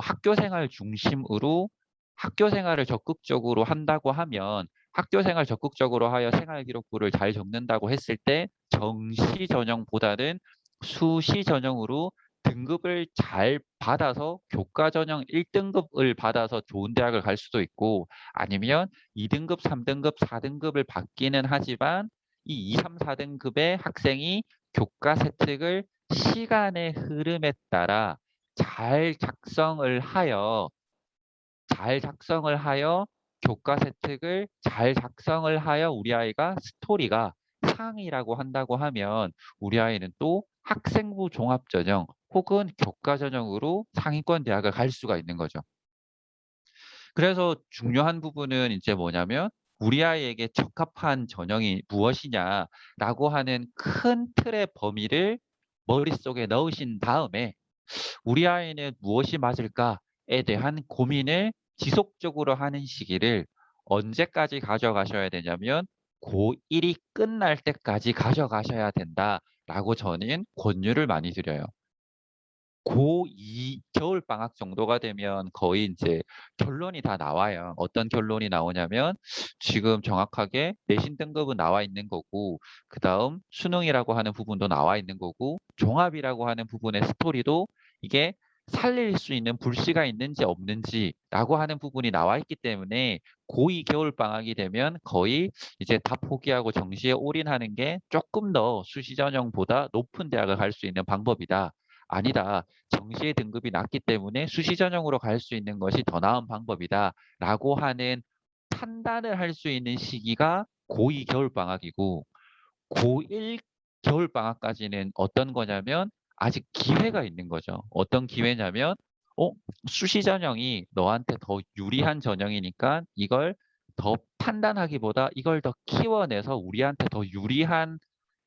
학교 생활 중심으로 학교 생활을 적극적으로 한다고 하면 학교 생활 적극적으로 하여 생활 기록부를 잘 적는다고 했을 때 정시 전형보다는 수시 전형으로 등급을 잘 받아서 교과 전형 1등급을 받아서 좋은 대학을 갈 수도 있고 아니면 2등급, 3등급, 4등급을 받기는 하지만 이 2, 3, 4등급의 학생이 교과 세특을 시간의 흐름에 따라 잘 작성을 하여 잘 작성을 하여 교과 세특을 잘 작성을 하여 우리 아이가 스토리가 상이라고 한다고 하면 우리 아이는 또 학생부 종합전형 혹은 교과전형으로 상위권 대학을 갈 수가 있는 거죠. 그래서 중요한 부분은 이제 뭐냐면 우리 아이에게 적합한 전형이 무엇이냐라고 하는 큰 틀의 범위를 머릿속에 넣으신 다음에 우리 아이는 무엇이 맞을까에 대한 고민을 지속적으로 하는 시기를 언제까지 가져가셔야 되냐면 고1이 끝날 때까지 가져가셔야 된다라고 저는 권유를 많이 드려요. 고2 겨울방학 정도가 되면 거의 인제 결론이 다 나와요. 어떤 결론이 나오냐면 지금 정확하게 내신 등급은 나와 있는 거고 그다음 수능이라고 하는 부분도 나와 있는 거고 종합이라고 하는 부분의 스토리도 이게 살릴 수 있는 불씨가 있는지 없는지라고 하는 부분이 나와 있기 때문에 고2 겨울방학이 되면 거의 이제 다 포기하고 정시에 올인하는 게 쪼끔 더 수시 전형보다 높은 대학을 갈 수 있는 방법이다. 아니다. 정시의 등급이 낮기 때문에 수시 전형으로 갈 수 있는 것이 더 나은 방법이다라고 하는 판단을 할 수 있는 시기가 고2 겨울방학이고 고1 겨울방학까지는 어떤 거냐면 아직 기회가 있는 거죠. 어떤 기회냐면 어 수시 전형이 너한테 더 유리한 전형이니까 이걸 더 판단하기보다 이걸 더 키워내서 우리한테 더 유리한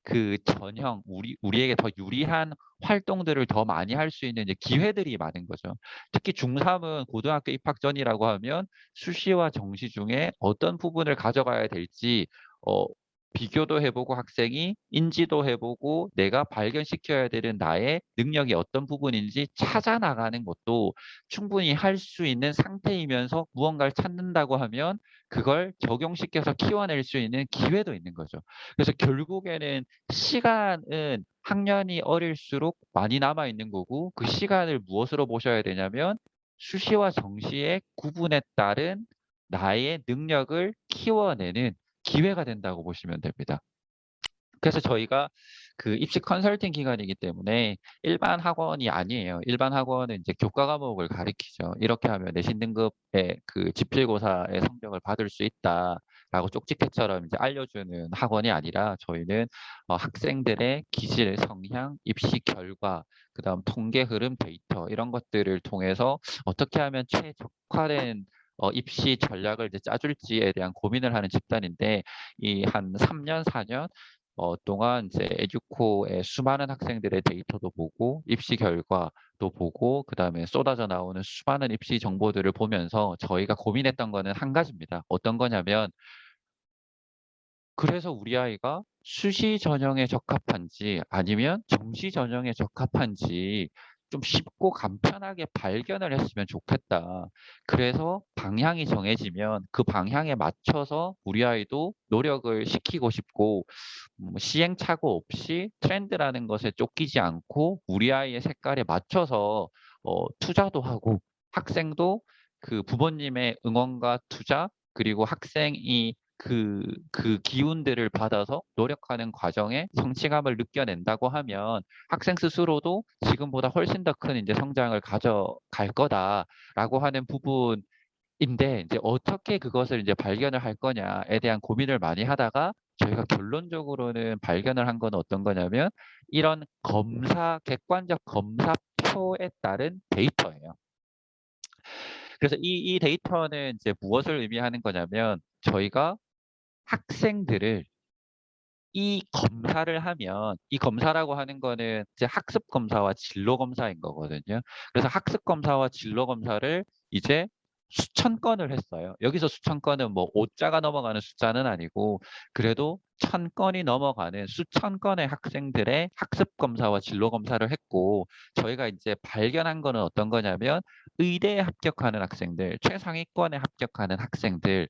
그 전형 우리에게 더 유리한 활동들을 더 많이 할 수 있는 이제 기회들이 많은 거죠. 특히 중3은 고등학교 입학 전이라고 하면 수시와 정시 중에 어떤 부분을 가져가야 될지 어 비교도 해 보고 학생이 인지도 해 보고 내가 발견시켜야 되는 나의 능력이 어떤 부분인지 찾아 나가는 것도 충분히 할 수 있는 상태이면서 무언가를 찾는다고 하면 그걸 적용시켜서 키워낼 수 있는 기회도 있는 거죠. 그래서 결국에는 시간은 학년이 어릴수록 많이 남아 있는 거고 그 시간을 무엇으로 보셔야 되냐면 수시와 정시의 구분에 따른 나의 능력을 키워내는 기회가 된다고 보시면 됩니다. 그래서 저희가 그 입시 컨설팅 기관이기 때문에 일반 학원이 아니에요. 일반 학원은 이제 교과 과목을 가르치죠. "이렇게 하면 내신 등급의 그 지필고사의 성적을 받을 수 있다."라고 쪽지게처럼 이제 알려주는 학원이 아니라 저희는 학생들의 기질, 성향, 입시 결과, 그다음 통계 흐름 데이터 이런 것들을 통해서 어떻게 하면 최적화된 입시 전략을 이제 짜 줄지에 대한 고민을 하는 집단인데 이 한 3 년, 4년 동안 이제 에듀코의 수많은 학생들의 데이터도 보고 입시 결과도 보고 그다음에 쏟아져 나오는 수많은 입시 정보들을 보면서 저희가 고민했던 거는 한 가지입니다. 어떤 거냐면 그래서 우리 아이가 수시 전형에 적합한지 아니면 정시 전형에 적합한지 좀 쉽고 간편하게 발견을 했으면 좋겠다. 그래서 방향이 정해지면 그 방향에 맞춰서 우리 아이도 노력을 시키고 싶고 시행착오 없이 트렌드라는 것에 쫓기지 않고 우리 아이의 색깔에 맞춰서 투자도 하고 학생도 그 부모님의 응원과 투자 그리고 학생이 그 기운들을 받아서 노력하는 과정에 성취감을 느껴낸다고 하면 학생 스스로도 지금보다 훨씬 더 큰 인제 성장을 가져갈 거다라고 하는 부분인데 인제 어떻게 그것을 인제 발견을 할 거냐에 대한 고민을 많이 하다가 저희가 결론적으로는 발견을 한 건 어떤 거냐면 이런 객관적 검사표에 따른 데이터예요. 그래서 이 데이터는 이제 무엇을 의미하는 거냐면 저희가 학생들을 이 검사를 하면 이 검사라고 하는 거는 이제 학습 검사와 진로 검사인 거거든요. 그래서 학습 검사와 진로 검사를 이제 수천 건을 했어요. 여기서 수천 건은 뭐 5 자가 넘어가는 숫자는 아니고 그래도 1,000 건이 넘어가는 수천 건의 학생들의 학습 검사와 진로 검사를 했고 저희가 이제 발견한 거는 어떤 거냐면 의대에 합격하는 학생들, 최상위권에 합격하는 학생들의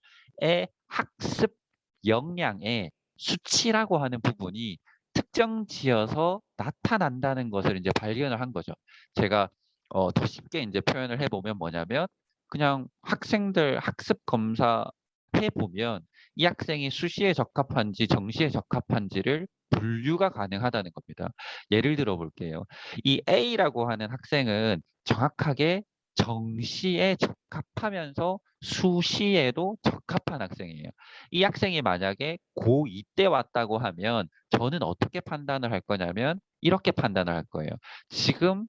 학습 역량의 수치라고 하는 부분이 특정지어서 나타난다는 것을 인제 발견을 한 거죠. 제가 더 쉽게 인제 표현을 해 보면 뭐냐면 그냥 학생들 학습 검사해 보면 이 학생이 수시에 적합한지 정시에 적합한지를 분류가 가능하다는 겁니다. 예를 들어 볼게요. 이 A라고 하는 학생은 정확하게 정시에 적합하면서 수시에도 적합한 학생이에요. 이 학생이 만약에 고2 때 왔다고 하면 저는 어떻게 판단을 할 거냐면 이렇게 판단을 할 거예요. 지금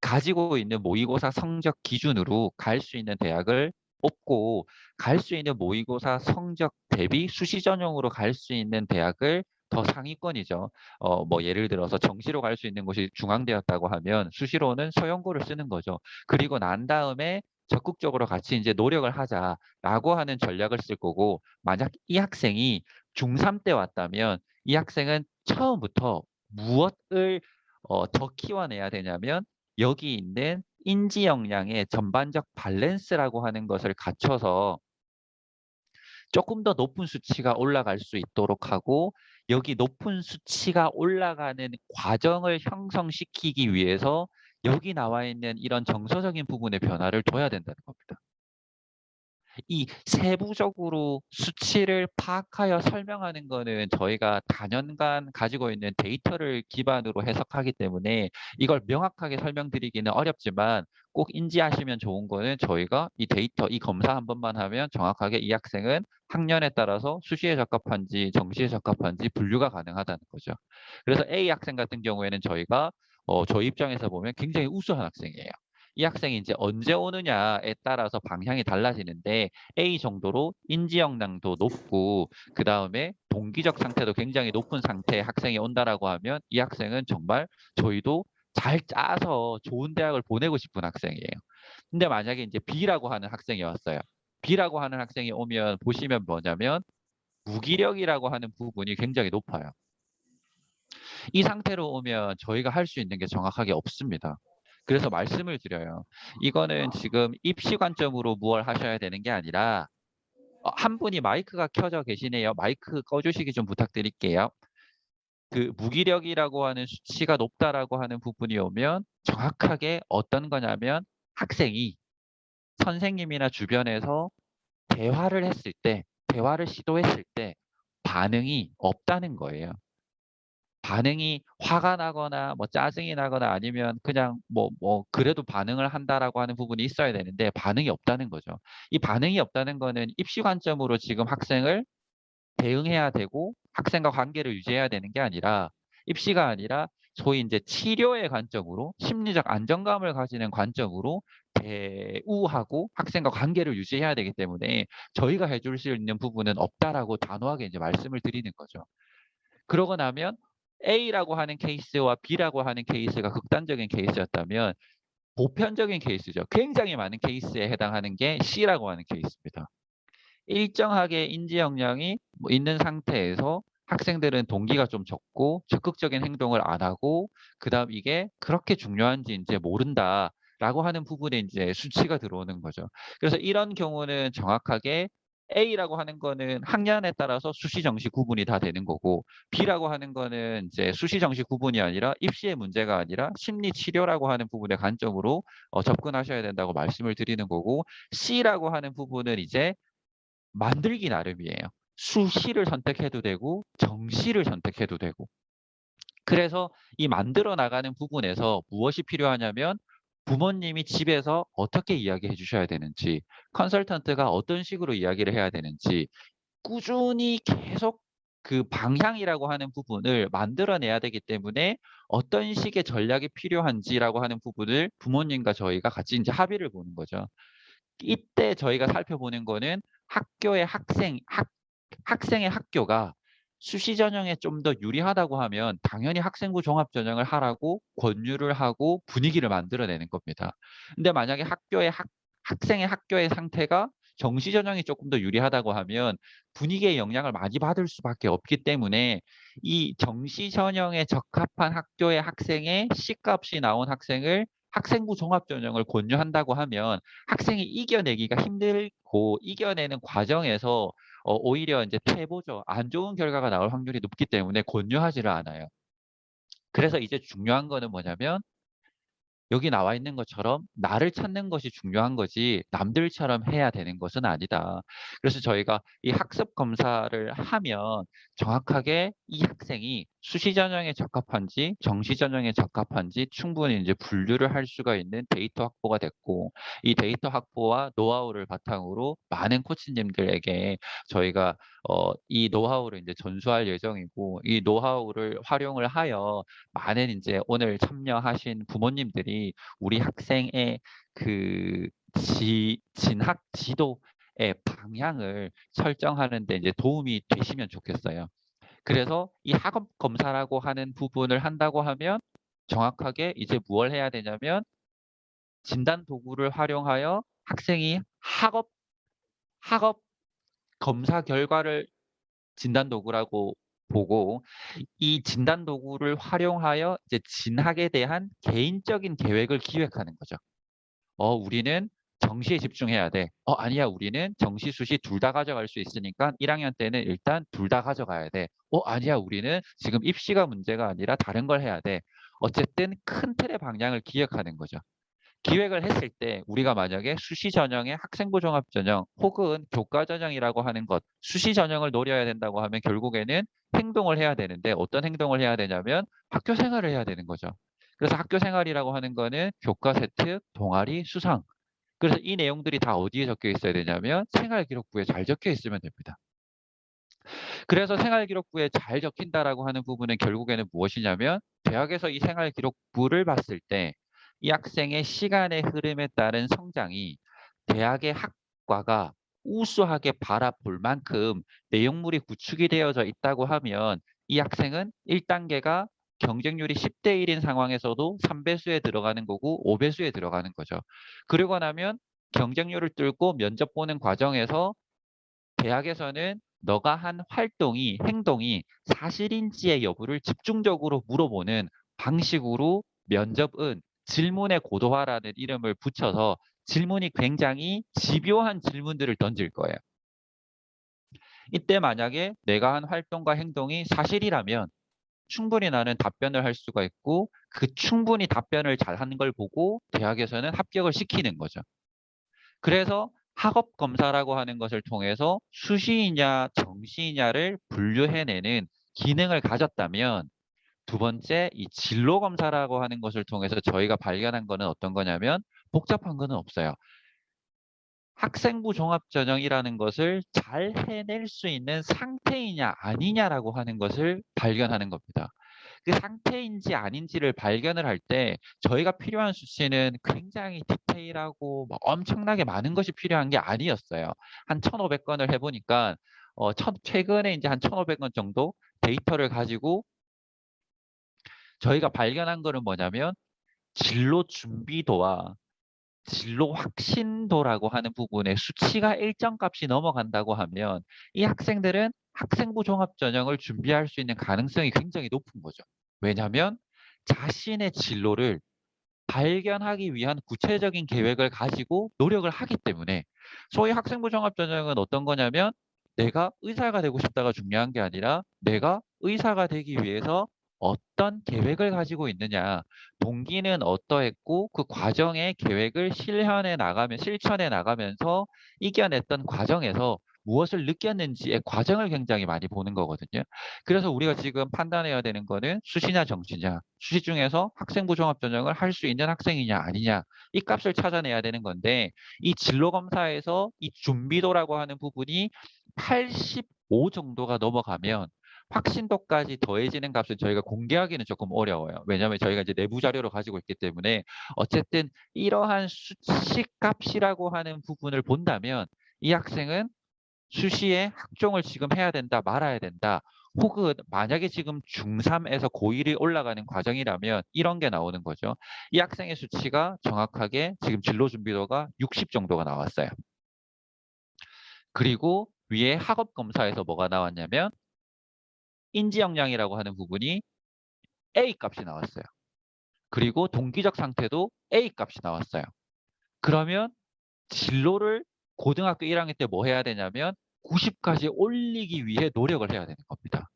가지고 있는 모의고사 성적 기준으로 갈 수 있는 대학을 뽑고 갈 수 있는 모의고사 성적 대비 수시 전형으로 갈 수 있는 대학을 더 상위권이죠. 뭐 예를 들어서 정시로 갈 수 있는 곳이 중앙대였다고 하면 수시로는 서영고를 쓰는 거죠. 그리고 난 다음에 적극적으로 같이 이제 노력을 하자라고 하는 전략을 쓸 거고 만약 이 학생이 중3 때 왔다면 이 학생은 처음부터 무엇을 더 키워내야 되냐면 여기 있는 인지 역량의 전반적 밸런스라고 하는 것을 갖춰서 조금 더 높은 수치가 올라갈 수 있도록 하고 여기 높은 수치가 올라가는 과정을 형성시키기 위해서 여기 나와 있는 이런 정서적인 부분의 변화를 줘야 된다는 겁니다. 이 세부적으로 수치를 파악하여 설명하는 거는 저희가 다년간 가지고 있는 데이터를 기반으로 해석하기 때문에 이걸 명확하게 설명드리기는 어렵지만 꼭 인지하시면 좋은 거는 저희가 이 데이터, 이 검사 한 번만 하면 정확하게 이 학생은 학년에 따라서 수시에 적합한지 정시에 적합한지 분류가 가능하다는 거죠. 그래서 A 학생 같은 경우에는 저희가 저희 입장에서 보면 굉장히 우수한 학생이에요. 이 학생이 이제 언제 오느냐에 따라서 방향이 달라지는데 A 정도로 인지 역량도 높고 그다음에 동기적 상태도 굉장히 높은 상태의 학생이 온다라고 하면 이 학생은 정말 저희도 잘 짜서 좋은 대학을 보내고 싶은 학생이에요. 근데 만약에 이제 B라고 하는 학생이 왔어요. B라고 하는 학생이 오면 보시면 뭐냐면 무기력이라고 하는 부분이 굉장히 높아요. 이 상태로 오면 저희가 할 수 있는 게 정확하게 없습니다. 그래서 말씀을 드려요. 이거는 지금 입시 관점으로 무엇 하셔야 되는 게 아니라 한 분이 마이크가 켜져 계시네요. 마이크 꺼주시기 좀 부탁드릴게요. 그 무기력이라고 하는 수치가 높다라고 하는 부분이 오면 정확하게 어떤 거냐면 학생이 선생님이나 주변에서 대화를 했을 때, 대화를 시도했을 때 반응이 없다는 거예요. 반응이 화가 나거나 뭐 짜증이 나거나 아니면 그냥 그래도 반응을 한다라고 하는 부분이 있어야 되는데 반응이 없다는 거죠. 이 반응이 없다는 거는 입시 관점으로 지금 학생을 대응해야 되고 학생과 관계를 유지해야 되는 게 아니라 입시가 아니라 소위 이제 치료의 관점으로 심리적 안정감을 가지는 관점으로 대우하고 학생과 관계를 유지해야 되기 때문에 저희가 해줄 수 있는 부분은 없다라고 단호하게 이제 말씀을 드리는 거죠. 그러고 나면 A라고 하는 케이스와 B라고 하는 케이스가 극단적인 케이스였다면 보편적인 케이스죠. 굉장히 많은 케이스에 해당하는 게 C라고 하는 케이스입니다. 일정하게 인지 역량이 있는 상태에서 학생들은 동기가 좀 적고 적극적인 행동을 안 하고 그다음 이게 그렇게 중요한지 이제 모른다라고 하는 부분에 이제 수치가 들어오는 거죠. 그래서 이런 경우는 정확하게 A라고 하는 거는 학년에 따라서 수시 정시 구분이 다 되는 거고 B라고 하는 거는 이제 수시 정시 구분이 아니라 입시의 문제가 아니라 심리 치료라고 하는 부분의 관점으로 접근하셔야 된다고 말씀을 드리는 거고 C라고 하는 부분은 이제 만들기 나름이에요. 수시를 선택해도 되고 정시를 선택해도 되고. 그래서 이 만들어 나가는 부분에서 무엇이 필요하냐면 부모님이 집에서 어떻게 이야기해 주셔야 되는지, 컨설턴트가 어떤 식으로 이야기를 해야 되는지 꾸준히 계속 그 방향이라고 하는 부분을 만들어내야 되기 때문에 어떤 식의 전략이 필요한지라고 하는 부분을 부모님과 저희가 같이 이제 합의를 보는 거죠. 이때 저희가 살펴보는 거는 학교의 학생의 학교가 수시 전형에 좀 더 유리하다고 하면 당연히 학생부 종합 전형을 하라고 권유를 하고 분위기를 만들어내는 겁니다. 근데 만약에 학생의 학교의 상태가 정시 전형이 조금 더 유리하다고 하면 분위기의 영향을 많이 받을 수밖에 없기 때문에 이 정시 전형에 적합한 학교의 학생의 C값이 나온 학생을 학생부 종합 전형을 권유한다고 하면 학생이 이겨내기가 힘들고 이겨내는 과정에서 오히려 이제 퇴보죠. 안 좋은 결과가 나올 확률이 높기 때문에 권유하지를 않아요. 그래서 이제 중요한 거는 뭐냐면 여기 나와 있는 것처럼 나를 찾는 것이 중요한 거지 남들처럼 해야 되는 것은 아니다. 그래서 저희가 이 학습 검사를 하면 정확하게 이 학생이 수시 전형에 적합한지 정시 전형에 적합한지 충분히 이제 분류를 할 수가 있는 데이터 확보가 됐고, 이 데이터 확보와 노하우를 바탕으로 많은 코치님들에게 저희가 이 노하우를 이제 전수할 예정이고, 이 노하우를 활용을 하여 많은 이제 오늘 참여하신 부모님들이 우리 학생의 그 진학 지도의 방향을 설정하는 데 이제 도움이 되시면 좋겠어요. 그래서 이 학업 검사라고 하는 부분을 한다고 하면 정확하게 이제 무엇을 해야 되냐면 진단 도구를 활용하여 학생이 학업 검사 결과를 진단 도구라고 보고, 이 진단 도구를 활용하여 이제 진학에 대한 개인적인 계획을 기획하는 거죠. 우리는 정시에 집중해야 돼. 아니야, 우리는 정시, 수시 둘 다 가져갈 수 있으니까 1학년 때는 일단 둘 다 가져가야 돼. 아니야, 우리는 지금 입시가 문제가 아니라 다른 걸 해야 돼. 어쨌든 큰 틀의 방향을 기획하는 거죠. 기획을 했을 때 우리가 만약에 수시 전형의 학생부 종합 전형 혹은 교과 전형이라고 하는 것, 수시 전형을 노려야 된다고 하면 결국에는 행동을 해야 되는데, 어떤 행동을 해야 되냐면 학교 생활을 해야 되는 거죠. 그래서 학교 생활이라고 하는 거는 교과 세특, 동아리, 수상. 그래서 이 내용들이 다 어디에 적혀 있어야 되냐면 생활기록부에 잘 적혀 있으면 됩니다. 그래서 생활기록부에 잘 적힌다라고 하는 부분은 결국에는 무엇이냐면, 대학에서 이 생활기록부를 봤을 때 이 학생의 시간의 흐름에 따른 성장이 대학의 학과가 우수하게 바라볼 만큼 내용물이 구축이 되어져 있다고 하면, 이 학생은 1단계가 경쟁률이 10대 1인 상황에서도 3배수에 들어가는 거고 5배수에 들어가는 거죠. 그러고 나면 경쟁률을 뚫고 면접 보는 과정에서 대학에서는 너가 한 활동이, 행동이 사실인지의 여부를 집중적으로 물어보는 방식으로 면접은 질문의 고도화라는 이름을 붙여서 질문이 굉장히 집요한 질문들을 던질 거예요. 이때 만약에 내가 한 활동과 행동이 사실이라면 충분히 나는 답변을 할 수가 있고, 그 충분히 답변을 잘하는 걸 보고 대학에서는 합격을 시키는 거죠. 그래서 학업 검사라고 하는 것을 통해서 수시이냐 정시이냐를 분류해내는 기능을 가졌다면, 두 번째 이 진로 검사라고 하는 것을 통해서 저희가 발견한 거는 어떤 거냐면 복잡한 거는 없어요. 학생부 종합전형이라는 것을 잘 해낼 수 있는 상태이냐 아니냐라고 하는 것을 발견하는 겁니다. 그 상태인지 아닌지를 발견을 할 때 저희가 필요한 수치는 굉장히 디테일하고 뭐 엄청나게 많은 것이 필요한 게 아니었어요. 한 1,500건을 해보니까 최근에 이제 한 1,500건 정도 데이터를 가지고 저희가 발견한 거는 뭐냐면, 진로 준비도와 진로 확신도라고 하는 부분에 수치가 일정 값이 넘어간다고 하면 이 학생들은 학생부 종합전형을 준비할 수 있는 가능성이 굉장히 높은 거죠. 왜냐하면 자신의 진로를 발견하기 위한 구체적인 계획을 가지고 노력을 하기 때문에. 소위 학생부 종합전형은 어떤 거냐면, 내가 의사가 되고 싶다가 중요한 게 아니라 내가 의사가 되기 위해서 어떤 계획을 가지고 있느냐, 동기는 어떠했고 그 과정의 계획을 실천해 나가면서 이겨냈던 과정에서 무엇을 느꼈는지의 과정을 굉장히 많이 보는 거거든요. 그래서 우리가 지금 판단해야 되는 거는 수시냐 정시냐, 수시 중에서 학생부 종합전형을 할 수 있는 학생이냐 아니냐, 이 값을 찾아내야 되는 건데, 이 진로 검사에서 이 준비도라고 하는 부분이 85 정도가 넘어가면 확신도까지 더해지는 값을 저희가 공개하기는 조금 어려워요. 왜냐하면 저희가 이제 내부 자료로 가지고 있기 때문에. 어쨌든 이러한 수치 값이라고 하는 부분을 본다면 이 학생은 수시에 학종을 지금 해야 된다, 말아야 된다. 혹은 만약에 지금 중3에서 고1이 올라가는 과정이라면 이런 게 나오는 거죠. 이 학생의 수치가 정확하게 지금 진로 준비도가 60 정도가 나왔어요. 그리고 위에 학업 검사에서 뭐가 나왔냐면 인지 역량이라고 하는 부분이 A 값이 나왔어요. 그리고 동기적 상태도 A 값이 나왔어요. 그러면 진로를 고등학교 1학년 때 뭐 해야 되냐면 90까지 올리기 위해 노력을 해야 되는 겁니다.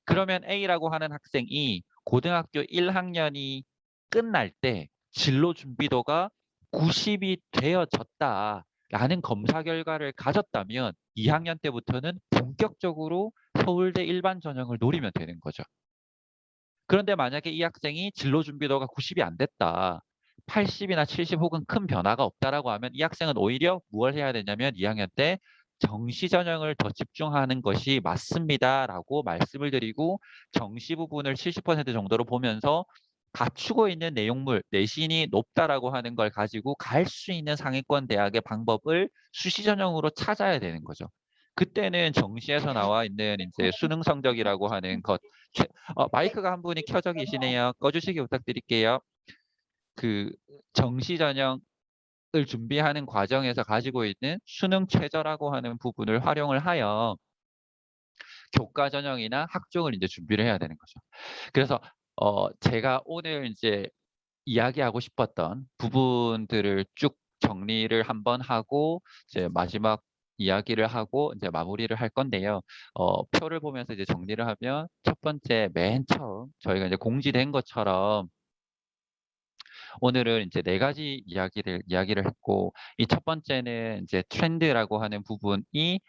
그러면 A라고 하는 학생이 고등학교 1학년이 끝날 때 진로 준비도가 90이 되어졌다라는 검사 결과를 가졌다면 2학년 때부터는 본격적으로 서울대 일반 전형을 노리면 되는 거죠. 그런데 만약에 이 학생이 진로 준비도가 90이 안 됐다. 80이나 70 혹은 큰 변화가 없다라고 하면 이 학생은 오히려 무엇을 해야 되냐면 2학년 때 정시 전형을 더 집중하는 것이 맞습니다라고 말씀을 드리고 정시 부분을 70% 정도로 보면서 갖추고 있는 내용물, 내신이 높다라고 하는 걸 가지고 갈 수 있는 상위권 대학의 방법을 수시 전형으로 찾아야 되는 거죠. 그때는 정시에서 나와 있는 이제 수능 성적이라고 하는 것, 마이크가 한 분이 켜져 계시네요. 꺼주시기 부탁드릴게요. 그 정시 전형을 준비하는 과정에서 가지고 있는 수능 최저라고 하는 부분을 활용을 하여 교과 전형이나 학종을 이제 준비를 해야 되는 거죠. 그래서 제가 오늘 이제 이야기하고 싶었던 부분들을 쭉 정리를 한번 하고 이제 마지막 이야기를 하고 이제 마무리를 할 건데요. 표를 보면서 이제 정리를 하면 첫 번째 맨 처음 저희가 이제 공지된 것처럼 오늘은 이제 네 가지 이야기를 했고 이 첫 번째는 이제 트렌드라고 하는 부분이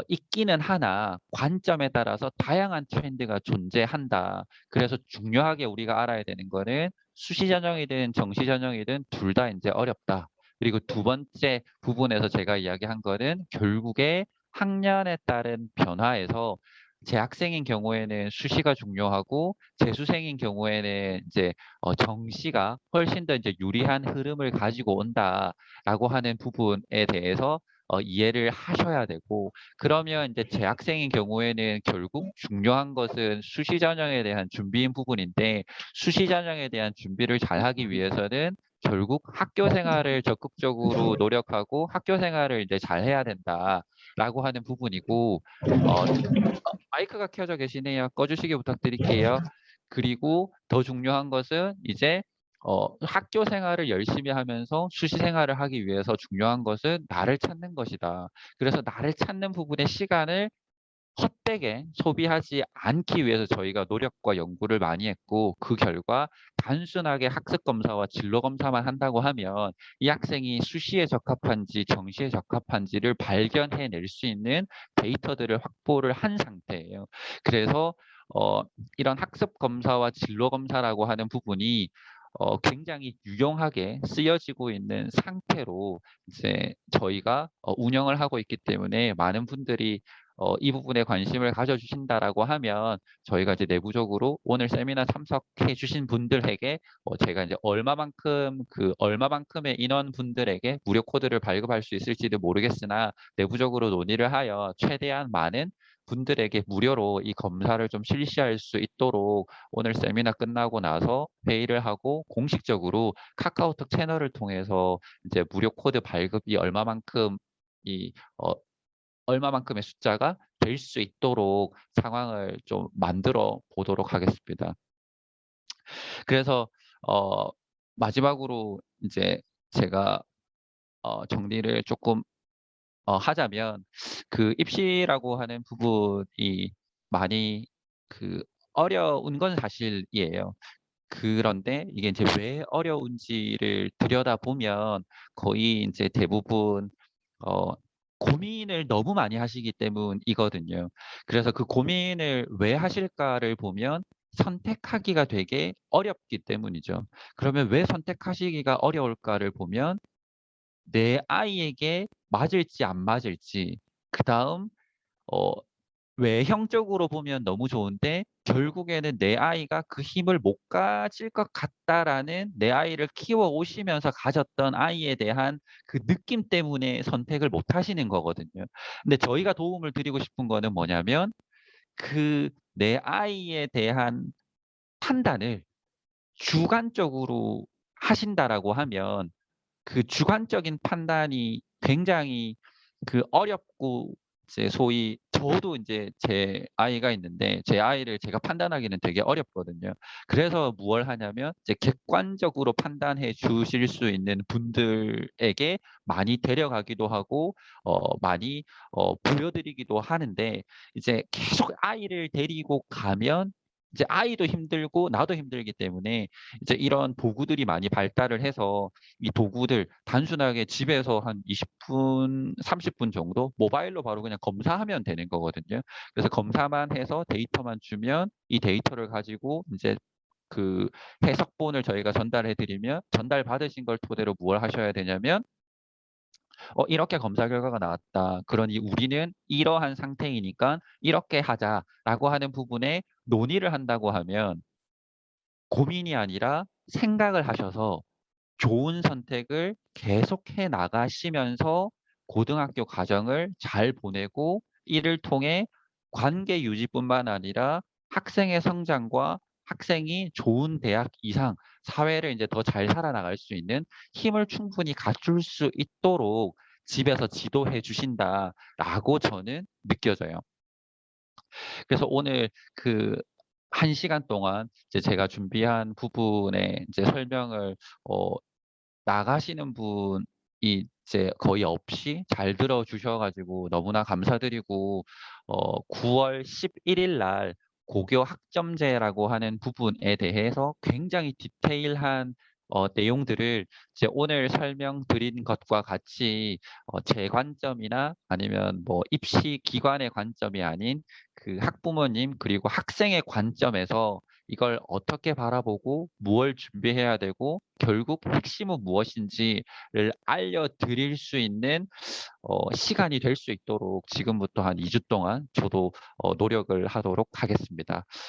있기는 하나 관점에 따라서 다양한 트렌드가 존재한다. 그래서 중요하게 우리가 알아야 되는 거는 수시 전형이든 정시 전형이든 둘 다 이제 어렵다. 그리고 두 번째 부분에서 제가 이야기한 거는 결국에 학년에 따른 변화에서 재학생인 경우에는 수시가 중요하고 재수생인 경우에는 이제 정시가 훨씬 더 이제 유리한 흐름을 가지고 온다라고 하는 부분에 대해서 이해를 하셔야 되고 그러면 이제 재학생인 경우에는 결국 중요한 것은 수시 전형에 대한 준비인 부분인데 수시 전형에 대한 준비를 잘하기 위해서는 결국 학교 생활을 적극적으로 노력하고 학교 생활을 이제 잘해야 된다라고 하는 부분이고 마이크가 켜져 계시네요. 꺼주시기 부탁드릴게요. 그리고 더 중요한 것은 이제 학교 생활을 열심히 하면서 수시 생활을 하기 위해서 중요한 것은 나를 찾는 것이다. 그래서 나를 찾는 부분에 시간을 헛되게 소비하지 않기 위해서 저희가 노력과 연구를 많이 했고 그 결과 단순하게 학습 검사와 진로 검사만 한다고 하면 이 학생이 수시에 적합한지 정시에 적합한지를 발견해낼 수 있는 데이터들을 확보를 한 상태예요. 그래서 어, 이런 학습 검사와 진로 검사라고 하는 부분이 굉장히 유용하게 쓰여지고 있는 상태로 이제 저희가 운영을 하고 있기 때문에 많은 분들이 이 부분에 관심을 가져주신다라고 하면 저희가 이제 내부적으로 오늘 세미나 참석해 주신 분들에게 제가 이제 얼마만큼의 인원분들에게 무료 코드를 발급할 수 있을지도 모르겠으나 내부적으로 논의를 하여 최대한 많은 분들에게 무료로 이 검사를 좀 실시할 수 있도록 오늘 세미나 끝나고 나서 회의를 하고 공식적으로 카카오톡 채널을 통해서 이제 무료 코드 발급이 이 어, 얼마만큼의 숫자가 될 수 있도록 상황을 좀 만들어 보도록 하겠습니다. 그래서 어 마지막으로 이제 제가 정리를 조금 하자면 그 입시라고 하는 부분이 많이 그 어려운 건 사실이에요. 그런데 이게 이제 왜 어려운지를 들여다보면 거의 인제 대부분 어 고민을 너무 많이 하시기 때문이거든요. 그래서 그 고민을 왜 하실까를 보면 선택하기가 되게 어렵기 때문이죠. 그러면 왜 선택하시기가 어려울까를 보면 내 아이에게 맞을지 안 맞을지 그다음 어 외형적으로 보면 너무 좋은데 결국에는 '내 아이가 그 힘을 못 가질 것 같다.'라는 내 아이를 키워 오시면서 가졌던 아이에 대한 그 느낌 때문에 선택을 못 하시는 거거든요. 근데 저희가 도움을 드리고 싶은 거는 뭐냐면 그 내 아이에 대한 판단을 주관적으로 하신다라고 하면 그 주관적인 판단이 굉장히 어렵고 이제 소위 저도 인제 제 아이가 있는데 제 아이를 제가 판단하기는 되게 어렵거든요. 그래서 무얼 하냐면 이제 객관적으로 판단해 주실 수 있는 분들에게 많이 데려가기도 하고 많이 보여 드리기도 하는데 이제 계속 아이를 데리고 가면 이제 아이도 힘들고 나도 힘들기 때문에 이제 이런 도구들이 많이 발달을 해서 이 도구들 단순하게 집에서 한 20 분, 30분 정도 모바일로 바로 그냥 검사하면 되는 거거든요. 그래서 검사만 해서 데이터만 주면 이 데이터를 가지고 인제 그 해석본을 저희가 전달해 드리면 전달 받으신 걸 토대로 무엇을 하셔야 되냐면 이렇게 검사 결과가 나왔다. 그러니 우리는 이러한 상태이니까 이렇게 하자."라고 하는 부분에 논의를 한다고 하면 고민이 아니라 생각을 하셔서 좋은 선택을 계속해 나가시면서 고등학교 과정을 잘 보내고 이를 통해 관계 유지뿐만 아니라 학생의 성장과 학생이 좋은 대학 이상 사회를 인제 더 잘 살아나갈 수 있는 힘을 충분히 갖출 수 있도록 집에서 지도해 주신다라고 저는 느껴져요. 그래서 오늘 그 1 시간 동안 이제 제가 준비한 부분에 이제 설명을 어 나가시는 분이 이제 거의 없이 잘 들어 주셔 가지고 너무나 감사드리고 9월 11일 날 고교 학점제라고 하는 부분에 대해서 굉장히 디테일한 내용들을 이제 오늘 설명드린 것과 같이 제 관점이나 아니면 뭐 입시 기관의 관점이 아닌 그 학부모님 그리고 학생의 관점에서 이걸 어떻게 바라보고 무엇을 준비해야 되고 결국 핵심은 무엇인지를 알려드릴 수 있는 시간이 될 수 있도록 지금부터 한 2주 동안 저도 노력을 하도록 하겠습니다.